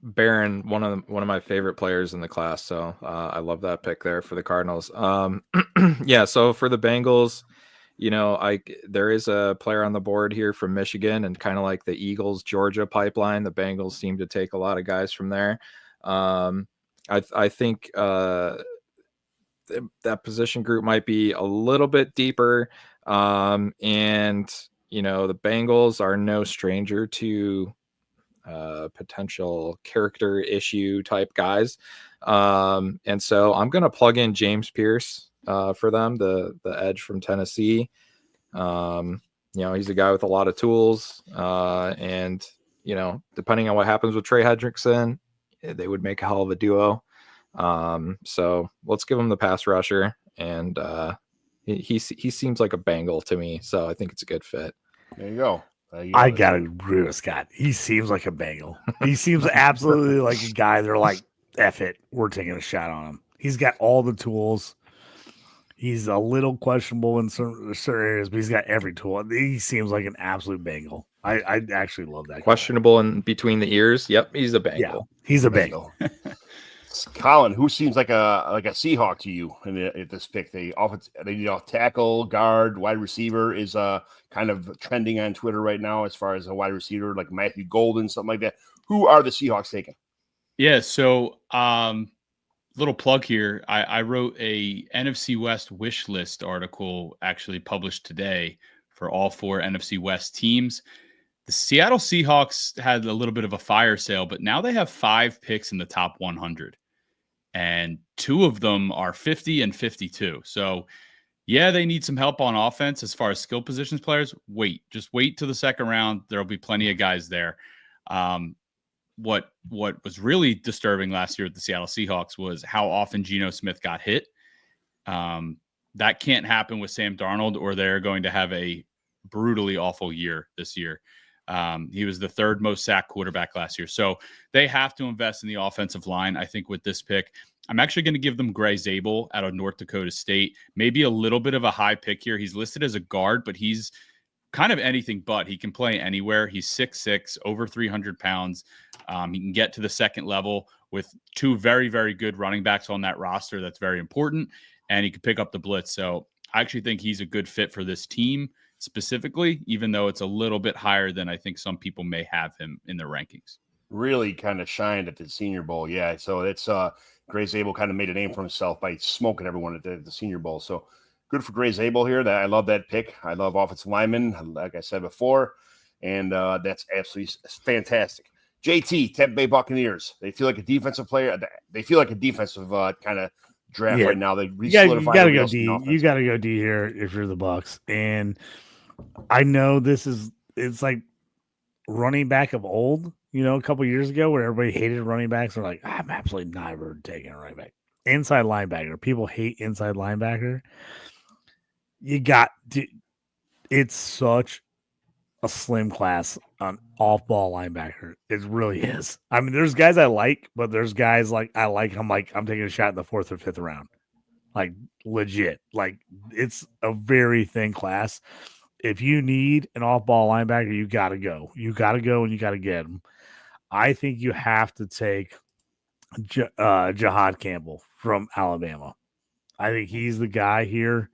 Barron, one of my favorite players in the class. So I love that pick there for the Cardinals. Yeah, so for the Bengals, there is a player on the board here from Michigan, and kind of like the Eagles Georgia pipeline, the Bengals seem to take a lot of guys from there. I think that position group might be a little bit deeper. And the Bengals are no stranger to potential character issue type guys. And so I'm going to plug in James Pierce for them, the edge from Tennessee. He's a guy with a lot of tools, and depending on what happens with Trey Hendrickson, they would make a hell of a duo. So let's give him the pass rusher, and he seems like a Bengal to me, so I think it's a good fit. There you go. I gotta agree with Scott. He seems like a Bengal. He seems absolutely like a guy. They're like, F it, we're taking a shot on him. He's got all the tools. He's a little questionable in certain areas, but he's got every tool. He seems like an absolute Bengal. I actually love that. Questionable in between the ears. Yep, he's a Bengal. Yeah, he's a Bengal. Colin, who seems like a Seahawk to you at this pick? They need a tackle, guard, wide receiver is kind of trending on Twitter right now as far as a wide receiver like Matthew Golden, something like that. Who are the Seahawks taking? Yeah, so little plug here. I wrote a NFC West wish list article actually published today for all 4 NFC West teams. The Seattle Seahawks had a little bit of a fire sale, but now they have 5 picks in the top 100. And 2 of them are 50 and 52. So, yeah, they need some help on offense as far as skill positions players. Just wait to the second round. There'll be plenty of guys there. What was really disturbing last year with the Seattle Seahawks was how often Geno Smith got hit. That can't happen with Sam Darnold, or they're going to have a brutally awful year this year. He was the 3rd most sacked quarterback last year. So they have to invest in the offensive line. I think with this pick, I'm actually going to give them Gray Zabel out of North Dakota State. Maybe a little bit of a high pick here. He's listed as a guard, but he's kind of anything but. He can play anywhere. He's 6'6", over 300 pounds. He can get to the second level with 2 very, very good running backs on that roster. That's very important. And he can pick up the blitz. So I actually think he's a good fit for this team specifically, even though it's a little bit higher than I think some people may have him in their rankings. Really kind of shined at the Senior Bowl. Yeah. So it's Gray Zabel kind of made a name for himself by smoking everyone at the Senior Bowl. So good for Gray Zabel here. I love that pick. I love offensive linemen, like I said before, and that's absolutely fantastic. JT, Tampa Bay Buccaneers. They feel like a defensive player. They feel like a defensive kind of draft right now. They re-solidify. You gotta go D. You gotta go D here if you're the Bucs. And I know it's like running back of old. A couple years ago where everybody hated running backs. They're like, I'm absolutely never taking a running back. Inside linebacker. People hate inside linebacker. It's such a slim class on off-ball linebacker. It really is. I mean, there's guys I like, but there's guys like I like. I'm taking a shot in the 4th or 5th round. Like legit. Like it's a very thin class. If you need an off-ball linebacker, you got to go. You got to go and you got to get him. I think you have to take Jahad Campbell from Alabama. I think he's the guy here.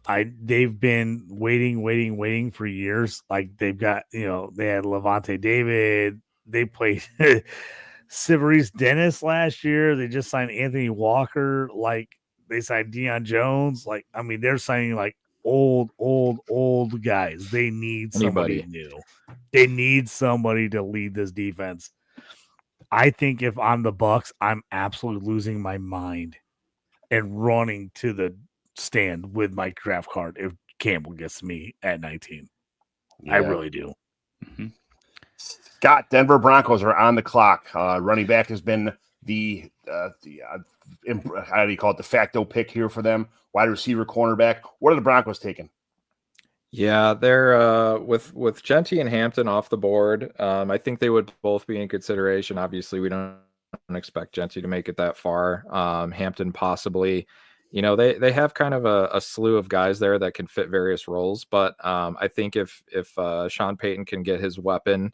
They've been waiting for years. Like they've got, they had Levante David. They played Siverice Dennis last year. They just signed Anthony Walker. Like they signed Deion Jones. Like, I mean, they're signing like old guys. They need somebody new. They need somebody to lead this defense. I think if I'm the Bucs, I'm absolutely losing my mind and running to the stand with my draft card if Campbell gets me at 19. Yeah. I really do. Mm-hmm. Scott, Denver Broncos are on the clock. Running back has been the how do you call it, de facto pick here for them. Wide receiver, cornerback. What are the Broncos taking? Yeah, they're with Genty and Hampton off the board. I think they would both be in consideration. Obviously, we don't expect Genty to make it that far. Hampton possibly. They have kind of a slew of guys there that can fit various roles. But I think if Sean Payton can get his weapon,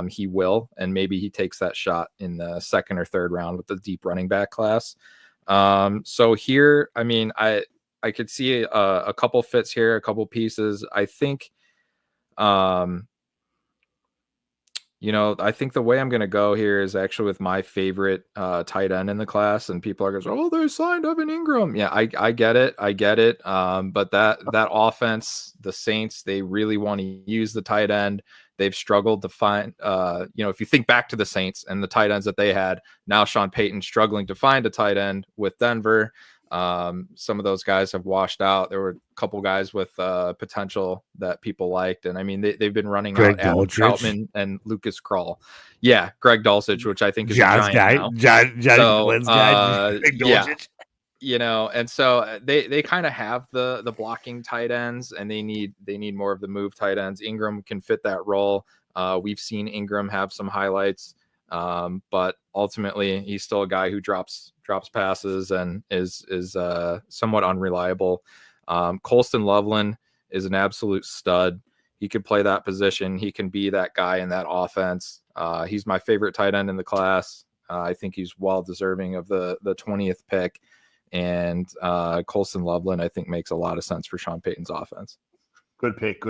he will, and maybe he takes that shot in the 2nd or 3rd round with the deep running back class. So here, I mean, I could see a couple fits here, a couple pieces. I think, I think the way I'm going to go here is actually with my favorite tight end in the class, and people are going to say, "Oh, they signed Evan Ingram." Yeah, I get it. But that offense, the Saints, they really want to use the tight end. They've struggled to find, if you think back to the Saints and the tight ends that they had, now Sean Payton struggling to find a tight end with Denver. Some of those guys have washed out. There were a couple guys with potential that people liked. And I mean, they've been running out Adam Troutman and Lucas Krull. Yeah, Greg Dulcich, which I think is John's a guy. giant John's guy. Yeah. And so they kind of have the blocking tight ends, and they need more of the move tight ends. Ingram can fit that role. We've seen Ingram have some highlights, but ultimately he's still a guy who drops passes and is somewhat unreliable. Colston Loveland is an absolute stud. He could play that position. He can be that guy in that offense. He's my favorite tight end in the class. I think he's well deserving of the 20th pick. And Colston Loveland, I think, makes a lot of sense for Sean Payton's offense. Good pick.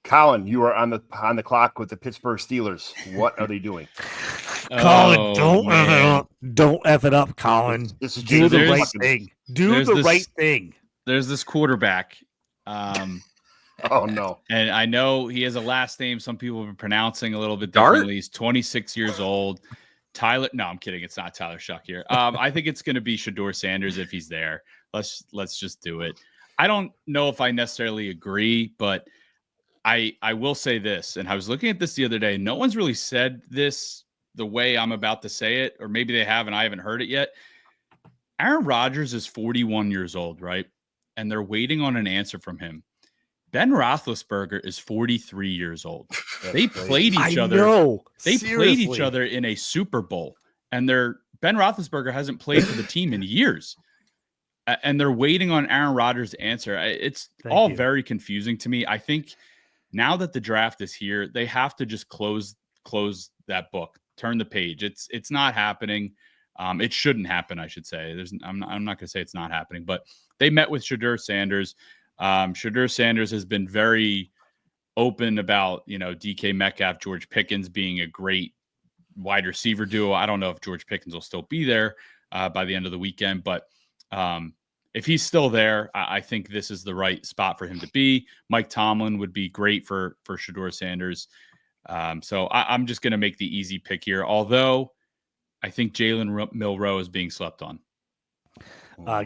Colin, you are on the clock with the Pittsburgh Steelers. What are they doing? Colin, don't F it up, Colin. Do the right thing. Do the right thing. There's this quarterback. Oh, no. And I know he has a last name some people have been pronouncing a little bit differently. He's 26 years old. No, I'm kidding. It's not Tyler Shuck here. I think it's going to be Shedeur Sanders if he's there. Let's just do it. I don't know if I necessarily agree, but I will say this, and I was looking at this the other day. No one's really said this the way I'm about to say it, or maybe they have and I haven't heard it yet. Aaron Rodgers is 41 years old, right? And they're waiting on an answer from him. Ben Roethlisberger is 43 years old. They played each other. They played each other in a Super Bowl, and Ben Roethlisberger hasn't played for the team in years. And they're waiting on Aaron Rodgers to answer. It's very confusing to me. I think now that the draft is here, they have to just close that book, turn the page. It's not happening. It shouldn't happen, I should say. I'm not going to say it's not happening, but they met with Shedeur Sanders. Shedeur Sanders has been very open about, DK Metcalf, George Pickens being a great wide receiver duo. I don't know if George Pickens will still be there by the end of the weekend, but if he's still there, I think this is the right spot for him to be. Mike Tomlin would be great for Shedeur Sanders. So I'm just going to make the easy pick here, although I think Jalen Milroe is being slept on.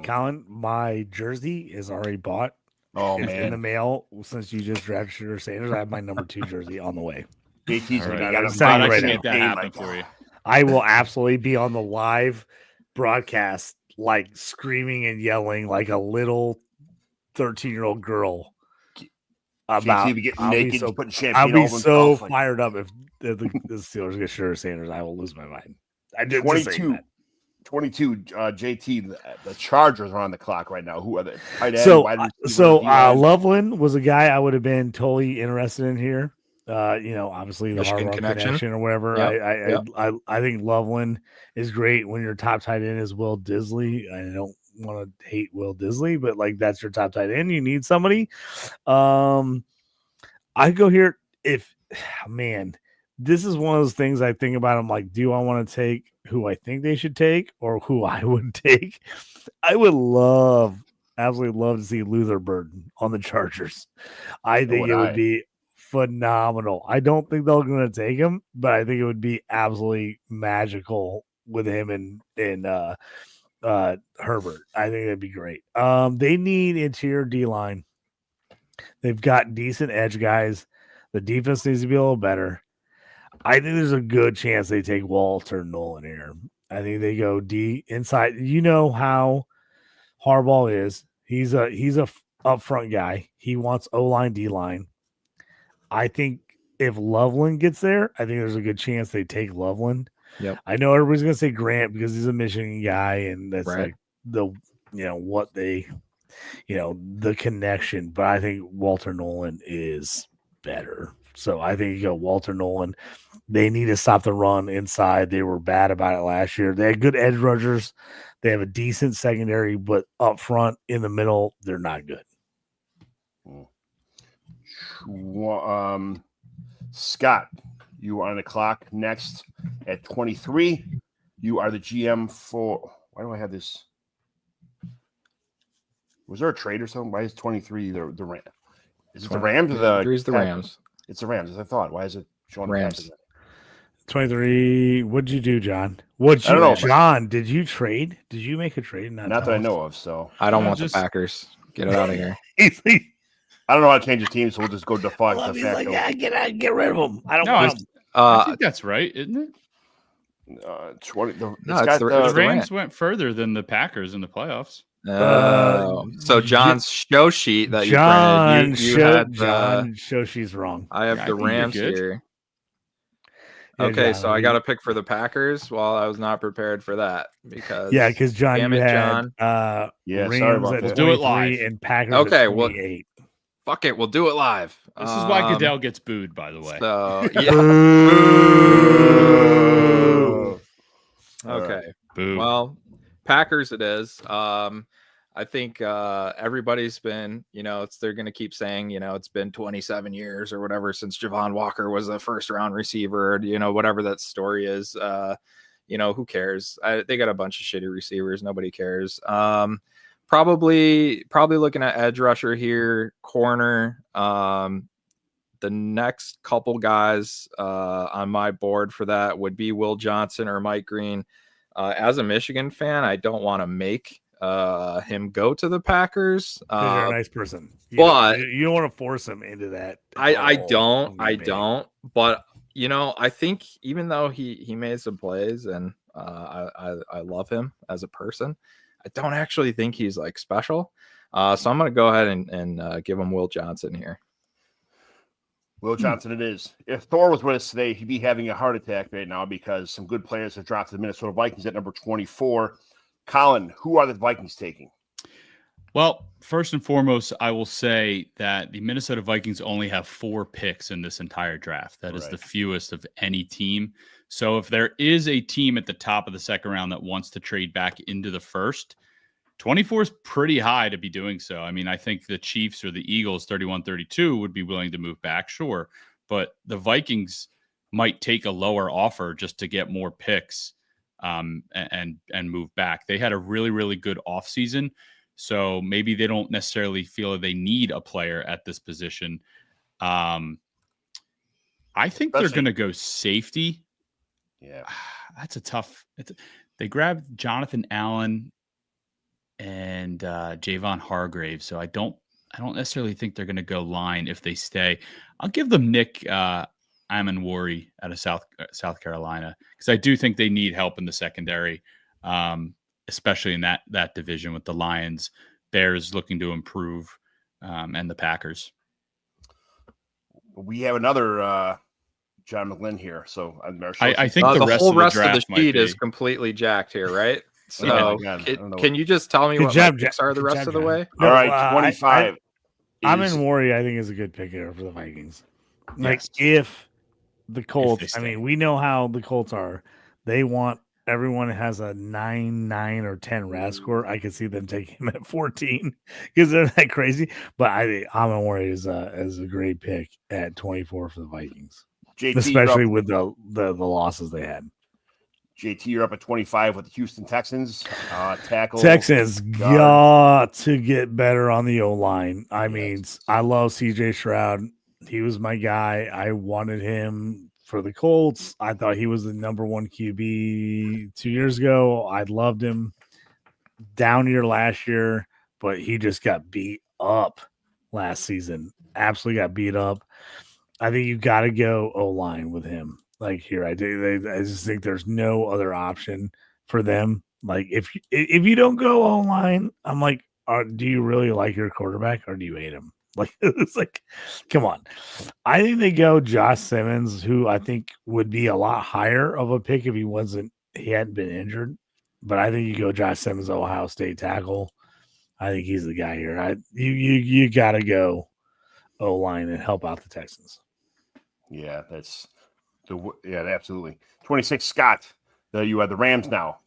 Colin, my jersey is already bought. Oh, it's man. in the mail since you just drafted Shedeur Sanders. I have my number 2 jersey on the way. JT's Right. got to make that happen for you. I will absolutely be on the live broadcast, like screaming and yelling like a little 13-year-old girl. About JT be getting naked, putting champagne. I'll be over so himself, fired up if the Steelers get Shedeur Sanders. I will lose my mind. I did 22. 22, JT, the Chargers are on the clock right now. Who are they? Loveland was a guy I would have been totally interested in here. Obviously the Michigan Hard Rock connection or whatever. Yep. I think Loveland is great when your top tight end is Will Disley. I don't want to hate Will Disley, but like that's your top tight end. You need somebody. I go here this is one of those things I think about. I'm like, do I want to take who I think they should take or who I would take? I would absolutely love to see Luther Burden on the Chargers. I think it would be phenomenal. I don't think they're going to take him, but I think it would be absolutely magical with him and Herbert. I think that'd be great. They need interior D-line. They've got decent edge guys. The defense needs to be a little better. I think there's a good chance they take Walter Nolan here. I think they go D inside. You know how Harbaugh is. He's a upfront guy. He wants O-line, D-line. I think if Loveland gets there, I think there's a good chance they take Loveland. Yep. I know everybody's gonna say Grant because he's a Michigan guy, and that's right. like the the connection. But I think Walter Nolan is better So I think you go Walter Nolan. They need to stop the run inside. They were bad about it last year. They had good edge rushers. They have a decent secondary, but up front in the middle, they're not good. Scott, you are on the clock next at 23. You are the GM for. Why do I have this? Was there a trade or something? Why is 23 the Rams? Is it the Rams or the? Here's the Rams. It's the Rams, as I thought. Why is it showing Rams? 23. What'd you do, John? I don't know. John, did you trade? Did you make a trade? Not that I know of. So I don't want the Packers. Get it out of here. I don't know how to change the team, so we'll just go default. Like, get rid of them. I don't know. want them. I think that's right, isn't it? The Rams went further than the Packers in the playoffs. So John's show sheet that you printed, John show sheet's wrong. I have the Rams here. Yeah, okay, John, so I got to pick for the Packers. Well, I was not prepared for that because John, damn you it, had John. Rams sorry about at that. Do it live. and Packers Okay, at 28. Fuck it, we'll do it live. This is why Goeddel gets booed, by the way. So yeah. Okay. Boo. Well, Packers it is. I think everybody's been, they're going to keep saying, it's been 27 years or whatever since Javon Walker was a first round receiver, whatever that story is. Who cares? They got a bunch of shitty receivers. Nobody cares. Probably looking at edge rusher here, corner. The next couple guys on my board for that would be Will Johnson or Mike Green. As a Michigan fan, I don't want to make him go to the Packers. You're a nice person, you don't want to force him into that. I don't. But I think even though he made some plays and I love him as a person, I don't actually think he's like special. So I'm going to go ahead and give him Will Johnson here. Will Johnson it is. If Thor was with us today, he'd be having a heart attack right now because some good players have dropped to the Minnesota Vikings at number 24. Colin, who are the Vikings taking? Well, first and foremost, I will say that the Minnesota Vikings only have 4 picks in this entire draft. That is the fewest of any team. So if there is a team at the top of the second round that wants to trade back into the first, 24 is pretty high to be doing so. I mean, I think the Chiefs or the Eagles, 31-32, would be willing to move back, sure. But the Vikings might take a lower offer just to get more picks and move back. They had a really, really good offseason. So maybe they don't necessarily feel they need a player at this position. I think they're going to go safety. Yeah, that's a tough. They grabbed Jonathan Allen and Javon Hargrave, so I don't necessarily think they're going to go line if they stay. I'll give them Nick Amanwari out of South Carolina because I do think they need help in the secondary. Especially in that division with the Lions, Bears looking to improve, and the Packers. We have another John McGlynn here, so I think the whole rest of the draft sheet is completely jacked here, right? So can you just tell me what my picks are the rest of the way? All right, 25. Amanwari, I think, is a good pick here for the Vikings. Like if the Colts, we know how the Colts are. They want. Everyone has a 9, 9, or 10 RAS score. I could see them taking him at 14 because they're that crazy. But I think Amanwari is a great pick at 24 for the Vikings, JT, especially with the losses they had. JT, you're up at 25 with the Houston Texans. Tackle. Texans got to get better on the O-line. I mean, I love CJ Stroud. He was my guy. I wanted him for the Colts. I thought he was the number 1 QB 2 years ago. I loved him. Down year last year, but he just got beat up last season. Absolutely got beat up. I think you got to go O-line with him. Like here, I just think there's no other option for them. Like if you don't go O-line, I'm like, do you really like your quarterback or do you hate him? Like it's like, come on. I think they go Josh Simmons, who I think would be a lot higher of a pick if he hadn't been injured. But I think you go Josh Simmons, Ohio State tackle. I think he's the guy here. You got to go O-line and help out the Texans. Yeah, absolutely. 26 Scott. You have the Rams now.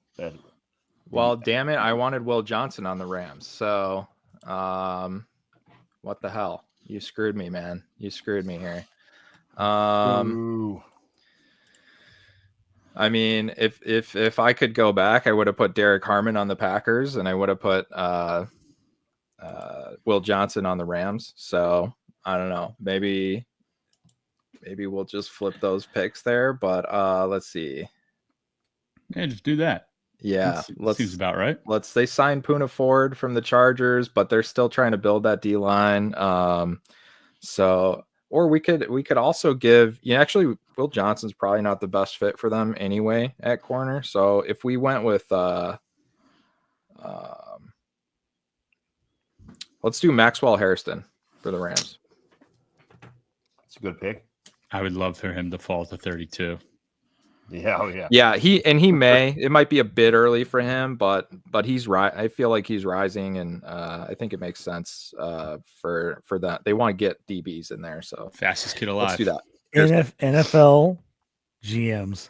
Well, damn it, I wanted Will Johnson on the Rams. So, what the hell? You screwed me, man. You screwed me here. Ooh. I mean, if I could go back, I would have put Derek Harmon on the Packers, and I would have put Will Johnson on the Rams. So I don't know. Maybe we'll just flip those picks there. But let's see. Yeah, just do that. Yeah, seems about right. They signed Poona Ford from the Chargers, but they're still trying to build that D line. So, or we could also give. Actually, Will Johnson's probably not the best fit for them anyway at corner. So if we went with, let's do Maxwell Hairston for the Rams. That's a good pick. I would love for him to fall to 32. Yeah, oh yeah. Yeah, he may. It might be a bit early for him, but he's right. I feel like he's rising, and I think it makes sense for that. They want to get DBs in there, so fastest kid alive. Let's do that. NFL GMs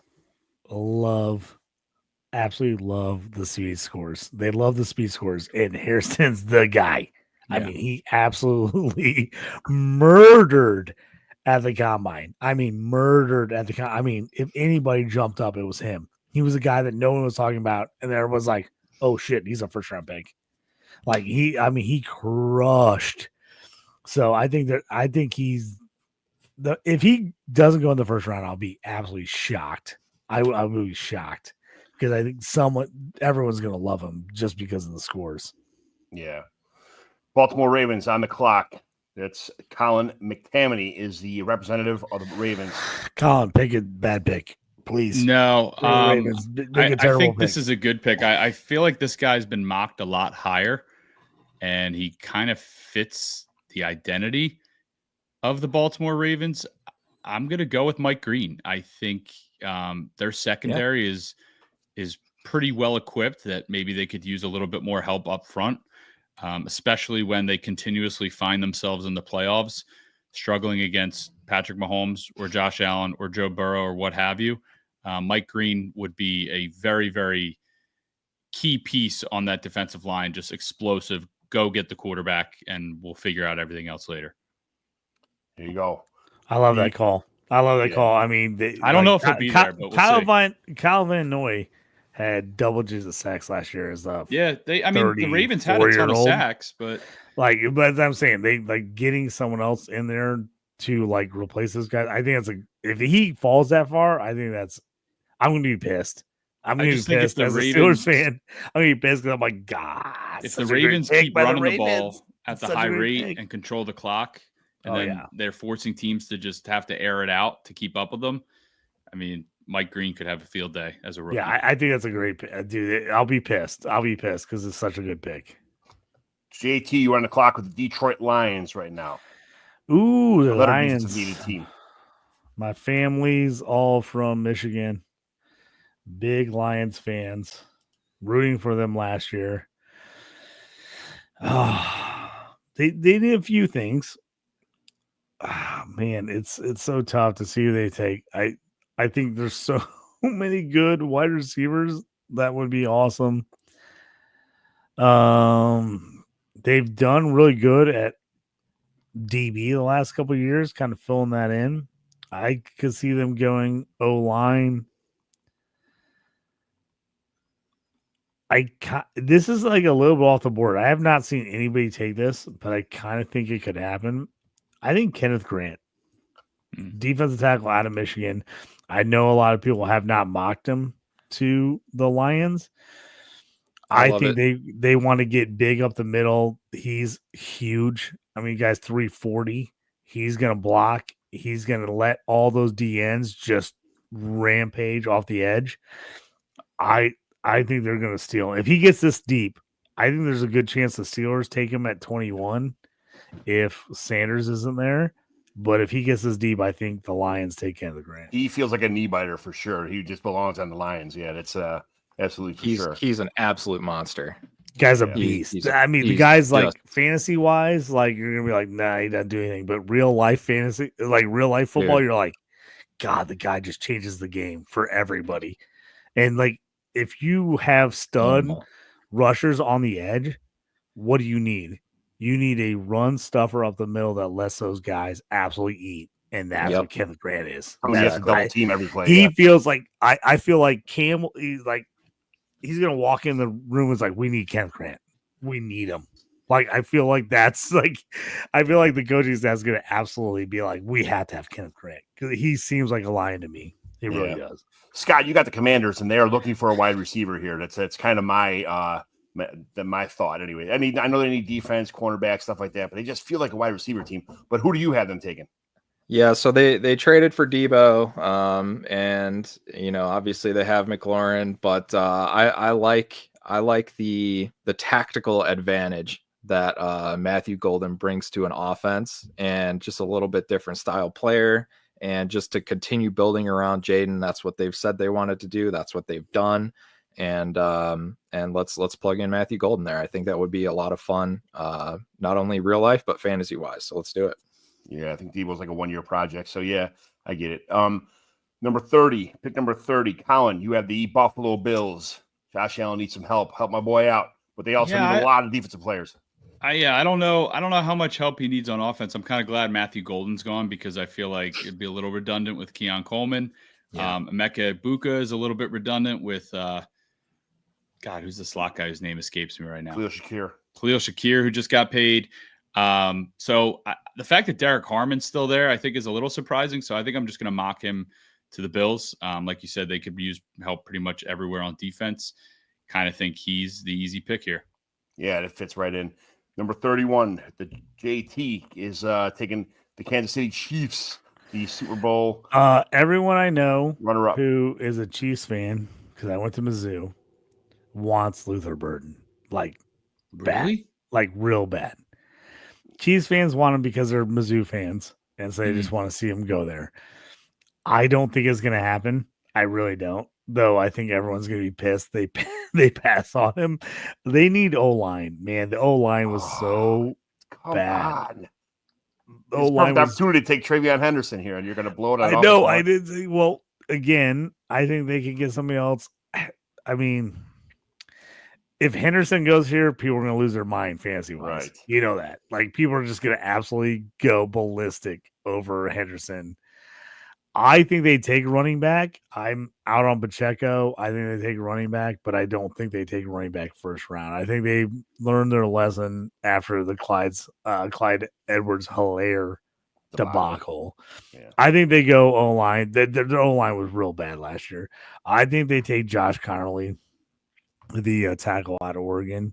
absolutely love the speed scores. They love the speed scores, and Hairston's the guy. Yeah. I mean, he absolutely murdered at the combine. I mean, murdered at the combine. I mean, if anybody jumped up, it was him. He was a guy that no one was talking about, and there was like, oh shit, he's a first round pick. Like he crushed. So I think he's if he doesn't go in the first round, I'll be absolutely shocked. I will be shocked because I think everyone's going to love him just because of the scores. Yeah. Baltimore Ravens on the clock. That's Colin McTamany is the representative of the Ravens. Colin, pick a bad pick, please. No, I think pick. This is a good pick. I feel like this guy's been mocked a lot higher, and he kind of fits the identity of the Baltimore Ravens. I'm going to go with Mike Green. I think their secondary is pretty well equipped, that maybe they could use a little bit more help up front. Especially when they continuously find themselves in the playoffs, struggling against Patrick Mahomes or Josh Allen or Joe Burrow or what have you. Mike Green would be a very, very key piece on that defensive line, just explosive, go get the quarterback, and we'll figure out everything else later. There you go. I love that call. I mean, I don't know if he'll be there, but Kyle Van Noy had double digit sacks last year as the the Ravens had a ton of sacks, but I'm saying they like getting someone else in there to like replace this guy. I think if he falls that far, I'm going to be pissed. I'm going to be pissed as a Steelers fan. I'm going to be pissed because I'm like, God. If the Ravens keep running the ball at the high rate and control the clock, and then they're forcing teams to just have to air it out to keep up with them, I mean, Mike Green could have a field day as a rookie. Yeah, I think that's a great pick. Dude, I'll be pissed because it's such a good pick. JT, you're on the clock with the Detroit Lions right now. Ooh, the Lions. Team. My family's all from Michigan. Big Lions fans. Rooting for them last year. They did a few things. Man, it's so tough to see who they take. I think there's so many good wide receivers that would be awesome. They've done really good at DB the last couple of years, kind of filling that in. I could see them going O-line. This is like a little bit off the board. I have not seen anybody take this, but I kind of think it could happen. I think Kenneth Grant, defensive tackle out of Michigan. I know a lot of people have not mocked him to the Lions. I think they want to get big up the middle. He's huge. I mean, guy's 340. He's going to block. He's going to let all those DNs just rampage off the edge. I think they're going to steal. If he gets this deep, I think there's a good chance the Steelers take him at 21 if Sanders isn't there. But if he gets this deep, I think the Lions take Kenneth Grant. He feels like a knee biter for sure. He just belongs on the Lions. Yeah, that's absolutely for sure. He's an absolute monster. Guy's a beast. The guy's like fantasy wise, like you're gonna be like, nah, he doesn't do anything. But real life fantasy, like real life football, you're like, God, the guy just changes the game for everybody. And like, if you have stud rushers on the edge, what do you need? You need a run stuffer up the middle that lets those guys absolutely eat. And that's what Kenneth Grant is. I mean, he has to double team every play. He feels like I feel like Cam. He's gonna walk in the room and it's like, we need Kenneth Grant. We need him. Like, I feel like that's like, I feel like the coaching staff is gonna absolutely be like, we have to have Kenneth Grant because he seems like a lion to me. He really does. Scott, you got the Commanders, and they are looking for a wide receiver here. That's kind of my thought anyway. I mean, I know they need defense, cornerback, stuff like that, but they just feel like a wide receiver team. But who do you have them taking? Yeah, so they traded for Debo, and obviously they have McLaurin, but I like the tactical advantage that Matthew Golden brings to an offense, and just a little bit different style player, and just to continue building around Jaden. That's what they've said they wanted to do. That's what they've done, and let's plug in Matthew Golden there. I think that would be a lot of fun, not only real life but fantasy wise. So let's do it. Yeah, I think Debo's like a 1-year project. So, yeah, I get it. Number 30, pick number 30. Colin, you have the Buffalo Bills. Josh Allen needs some help. Help my boy out. But they also need a lot of defensive players. I don't know how much help he needs on offense. I'm kind of glad Matthew Golden's gone because I feel like it'd be a little redundant with Keon Coleman. Yeah. Emeka Egbuka is a little bit redundant with who's the slot guy whose name escapes me right now? Khalil Shakir, who just got paid. So the fact that Derek Harmon's still there, I think is a little surprising. So I think I'm just going to mock him to the Bills. Like you said, they could use help pretty much everywhere on defense. Kind of think he's the easy pick here. Yeah, it fits right in. Number 31, the JT is taking the Kansas City Chiefs, the Super Bowl. Everyone I know runner-up who is a Chiefs fan, because I went to Mizzou, wants Luther Burden. Like, really? Bad. Like, real bad. Chiefs fans want him because they're Mizzou fans, and so they just want to see him go there. I don't think it's going to happen. I really don't. Though I think everyone's going to be pissed. They pass on him. They need O-line, man. The O-line was so bad. The O-line was opportunity to take Travion Henderson here, and you're going to blow it out. I know. I did. Well, again, I think they could get somebody else. I mean, if Henderson goes here, people are going to lose their mind fantasy-wise. Right. You know that. Like, people are just going to absolutely go ballistic over Henderson. I think they take running back. I'm out on Pacheco. I think they take running back, but I don't think they take running back first round. I think they learned their lesson after the Clyde Edwards-Helaire debacle. Yeah. I think they go O-line. Their O-line was real bad last year. I think they take Josh Connolly, the tackle out of Oregon.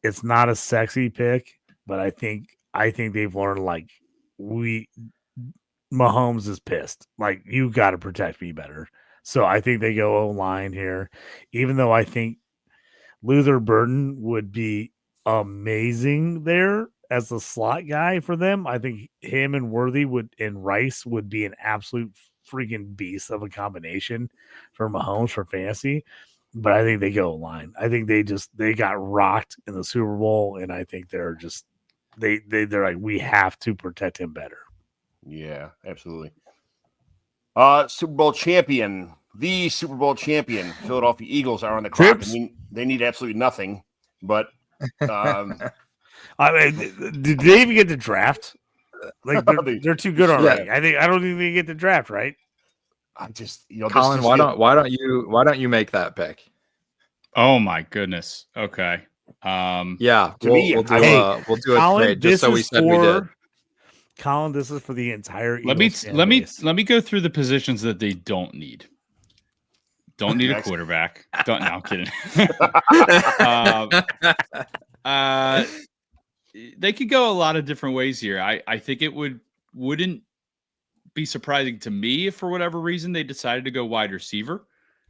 It's not a sexy pick, but I think they've learned, like, Mahomes is pissed. Like, you got to protect me better. So I think they go O-line here, even though I think Luther Burden would be amazing there as the slot guy for them. I think him and Worthy and Rice would be an absolute freaking beast of a combination for Mahomes for fantasy. But I think they go O-line. I think they got rocked in the Super Bowl, and I think they're just they're like, we have to protect him better. Yeah, absolutely. Super Bowl champion, the Super Bowl champion, Philadelphia Eagles are on the clock. I mean, they need absolutely nothing, but I mean, did they even get the draft? Like, they're too good already. Yeah. I don't think they get the draft, right? I just, Colin, why don't you make that pick? Oh my goodness. Okay. Yeah, we'll do a trade just so we said we did. Colin, this is for the entire Eagles let me go through the positions that they don't need. Don't need a quarterback. No, I'm kidding. They could go a lot of different ways here. I think it wouldn't be surprising to me if for whatever reason they decided to go wide receiver.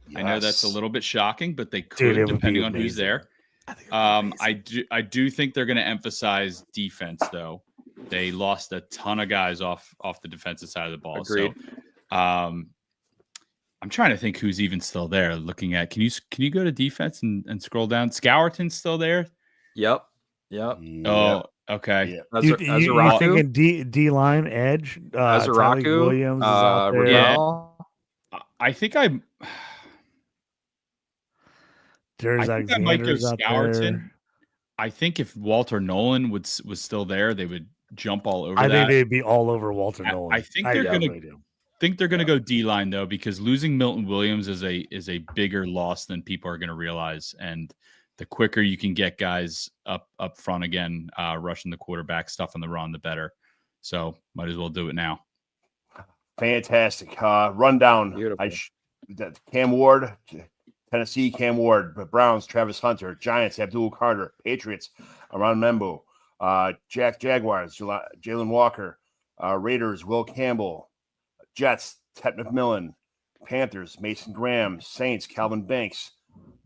Yes. I know that's a little bit shocking, but they could, depending on who's there. I do think they're going to emphasize defense, though. They lost a ton of guys off the defensive side of the ball. Agreed. So I'm trying to think who's even still there. Looking at, can you go to defense and scroll down? Scourton's still there. Yep. Oh, Okay. Yeah. You thinking D line edge? Tyreek Williams is out there. Riddell. I think There's I might go Alexander's out Scourton. there. I think if Walter Nolan was still there, they would jump all over. I think they'd be all over Walter Nolan. I think they're going to go D line though, because losing Milton Williams is a bigger loss than people are going to realize. And the quicker you can get guys up front again, rushing the quarterback, stuff on the run, the better. So might as well do it now. Fantastic rundown. Beautiful. Cam Ward, Tennessee, Cam Ward, Browns, Travis Hunter, Giants, Abdul Carter, Patriots, Aron Membo, Jaguars, Jalen Walker, Raiders, Will Campbell, Jets, Ted McMillan, Panthers, Mason Graham, Saints, Calvin Banks,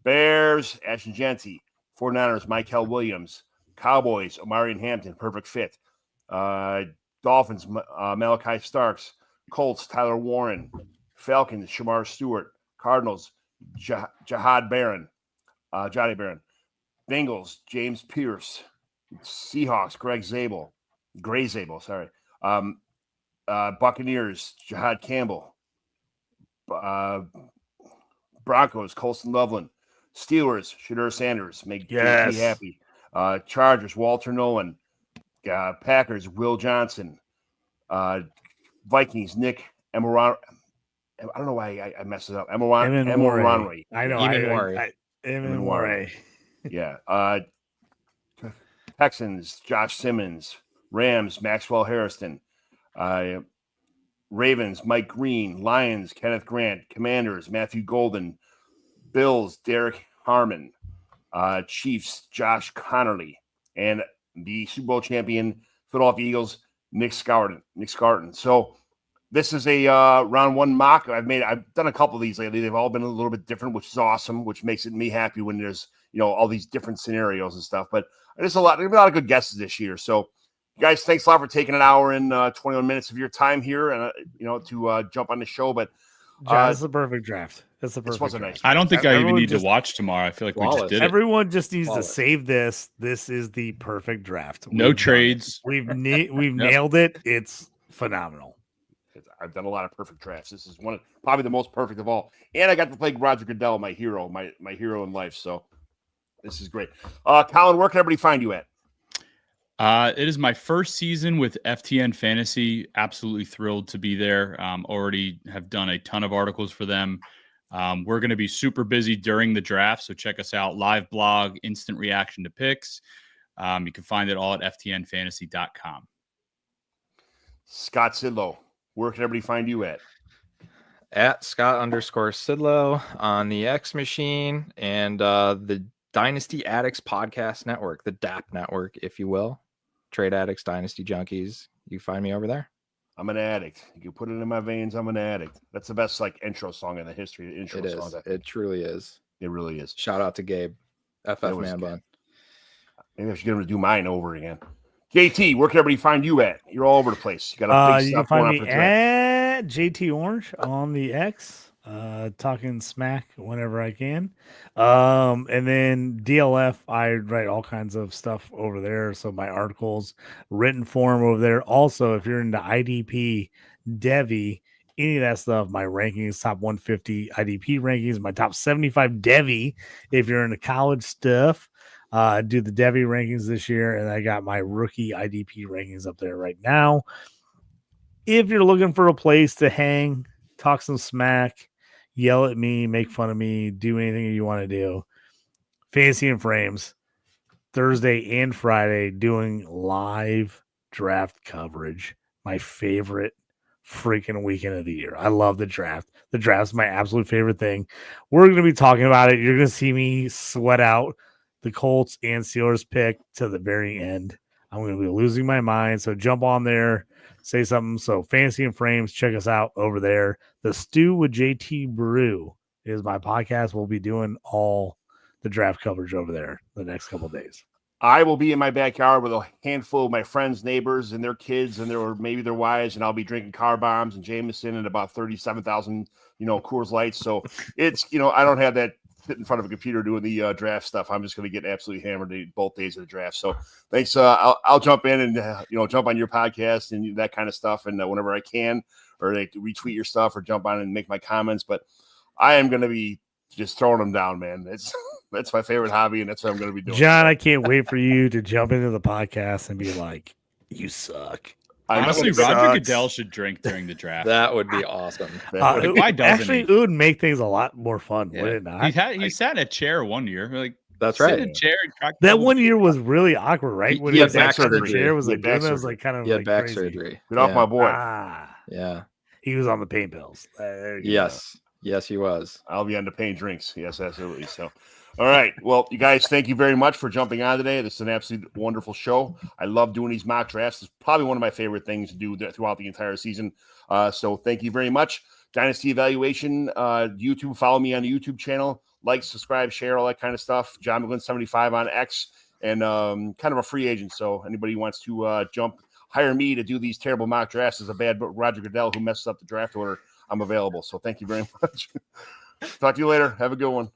Bears, Ashton Genty, 49ers, Michael Williams, Cowboys, Omarion Hampton, perfect fit, Dolphins, Malachi Starks, Colts, Tyler Warren, Falcons, Shamar Stewart, Cardinals, Johnny Barron, Bengals, James Pierce, Seahawks, Gray Zabel, sorry, Buccaneers, Jahad Campbell, Broncos, Colston Loveland, Steelers, Shadur Sanders, make JT happy, Chargers, Walter Nolan, Packers, Will Johnson, Vikings, Nick Emeron. I don't know why I messed it up. Emeronry. I know. Emeronry. Yeah. Texans, Josh Simmons. Rams, Maxwell Harrison. Ravens, Mike Green. Lions, Kenneth Grant. Commanders, Matthew Golden. Bills, Derek Harmon. Chiefs, Josh Connerly. And the Super Bowl champion, Philadelphia Eagles, Nick Scarton. So this is a round one mock. I've done a couple of these lately. They've all been a little bit different, which is awesome, which makes me happy when there's, all these different scenarios and stuff. But there's a lot of good guesses this year. So guys, thanks a lot for taking an hour and 21 minutes of your time here and, to jump on the show. But it's the perfect draft. It's the perfect draft. Nice. I don't think I even need to watch tomorrow. I feel like we just did it. Everyone just needs to save this. This is the perfect draft. No trades. We've nailed it. It's phenomenal. I've done a lot of perfect drafts. This is probably the most perfect of all. And I got to play Roger Goeddel, my hero, my hero in life. So this is great. Colin, where can everybody find you at? It is my first season with FTN Fantasy. Absolutely thrilled to be there. Already have done a ton of articles for them. We're going to be super busy during the draft, so check us out. Live blog, instant reaction to picks. You can find it all at ftnfantasy.com. Scott Sidlo, where can everybody find you at? At Scott_Sidlo on the X machine and the Dynasty Addicts Podcast Network, the DAP network, if you will. Trade Addicts, Dynasty Junkies. You find me over there. I'm an addict. You can put it in my veins. I'm an addict. That's the best intro song in the history of intro songs. It truly is. It really is. Shout out to Gabe, FF Man Bun. Maybe I should get him to do mine over again. JT, where can everybody find you at? You're all over the place. You got a big you stuff can going find on me at JT Orange on the X. Talking smack whenever I can. And then DLF, I write all kinds of stuff over there. So my articles, written form over there. Also, if you're into IDP, Devi, any of that stuff, my rankings, top 150 IDP rankings, my top 75 Devi, if you're into college stuff, do the Devi rankings this year. And I got my rookie IDP rankings up there right now. If you're looking for a place to hang, talk some smack, yell at me, make fun of me, do anything you want to do. Fantasy and Frames, Thursday and Friday, doing live draft coverage. My favorite freaking weekend of the year. I love the draft. The draft's my absolute favorite thing. We're going to be talking about it. You're going to see me sweat out the Colts and Steelers pick to the very end. I'm going to be losing my mind. So jump on there. Say something. So Fantasy and Frames, check us out over there. The Stew with JT Brew is my podcast. We'll be doing all the draft coverage over there the next couple of days. I will be in my backyard with a handful of my friends, neighbors, and their kids, and maybe their wives, and I'll be drinking car bombs and Jameson and about 37,000, Coors Lights. So it's, I don't have that sit in front of a computer doing the draft stuff. I'm just going to get absolutely hammered both days of the draft. So thanks. I'll jump in and jump on your podcast and that kind of stuff, and whenever I can, or retweet your stuff or jump on and make my comments. But I am going to be just throwing them down, man. That's my favorite hobby, and that's what I'm going to be doing. John, I can't wait for you to jump into the podcast and be like, "You suck." Honestly, Roger Goeddel should drink during the draft. That would be awesome. Why doesn't actually, it would make things a lot more fun, would it not? He sat in a chair one year. Like that's right. In a chair that one year was really awkward, right? When he had back surgery. The chair was like doing that was like kind of he had back crazy. surgery. Get off my boy. Yeah. He was on the pain pills. Yes. Yes, he was. I'll be on the pain drinks. Yes, absolutely. So, all right. Well, you guys, thank you very much for jumping on today. This is an absolutely wonderful show. I love doing these mock drafts. It's probably one of my favorite things to do throughout the entire season. So thank you very much. Dynasty Evaluation, YouTube. Follow me on the YouTube channel. Like, subscribe, share, all that kind of stuff. John McGlynn 75 on X, and kind of a free agent. So anybody who wants to hire me to do these terrible mock drafts as a bad Roger Goeddel who messes up the draft order, I'm available. So thank you very much. Talk to you later. Have a good one.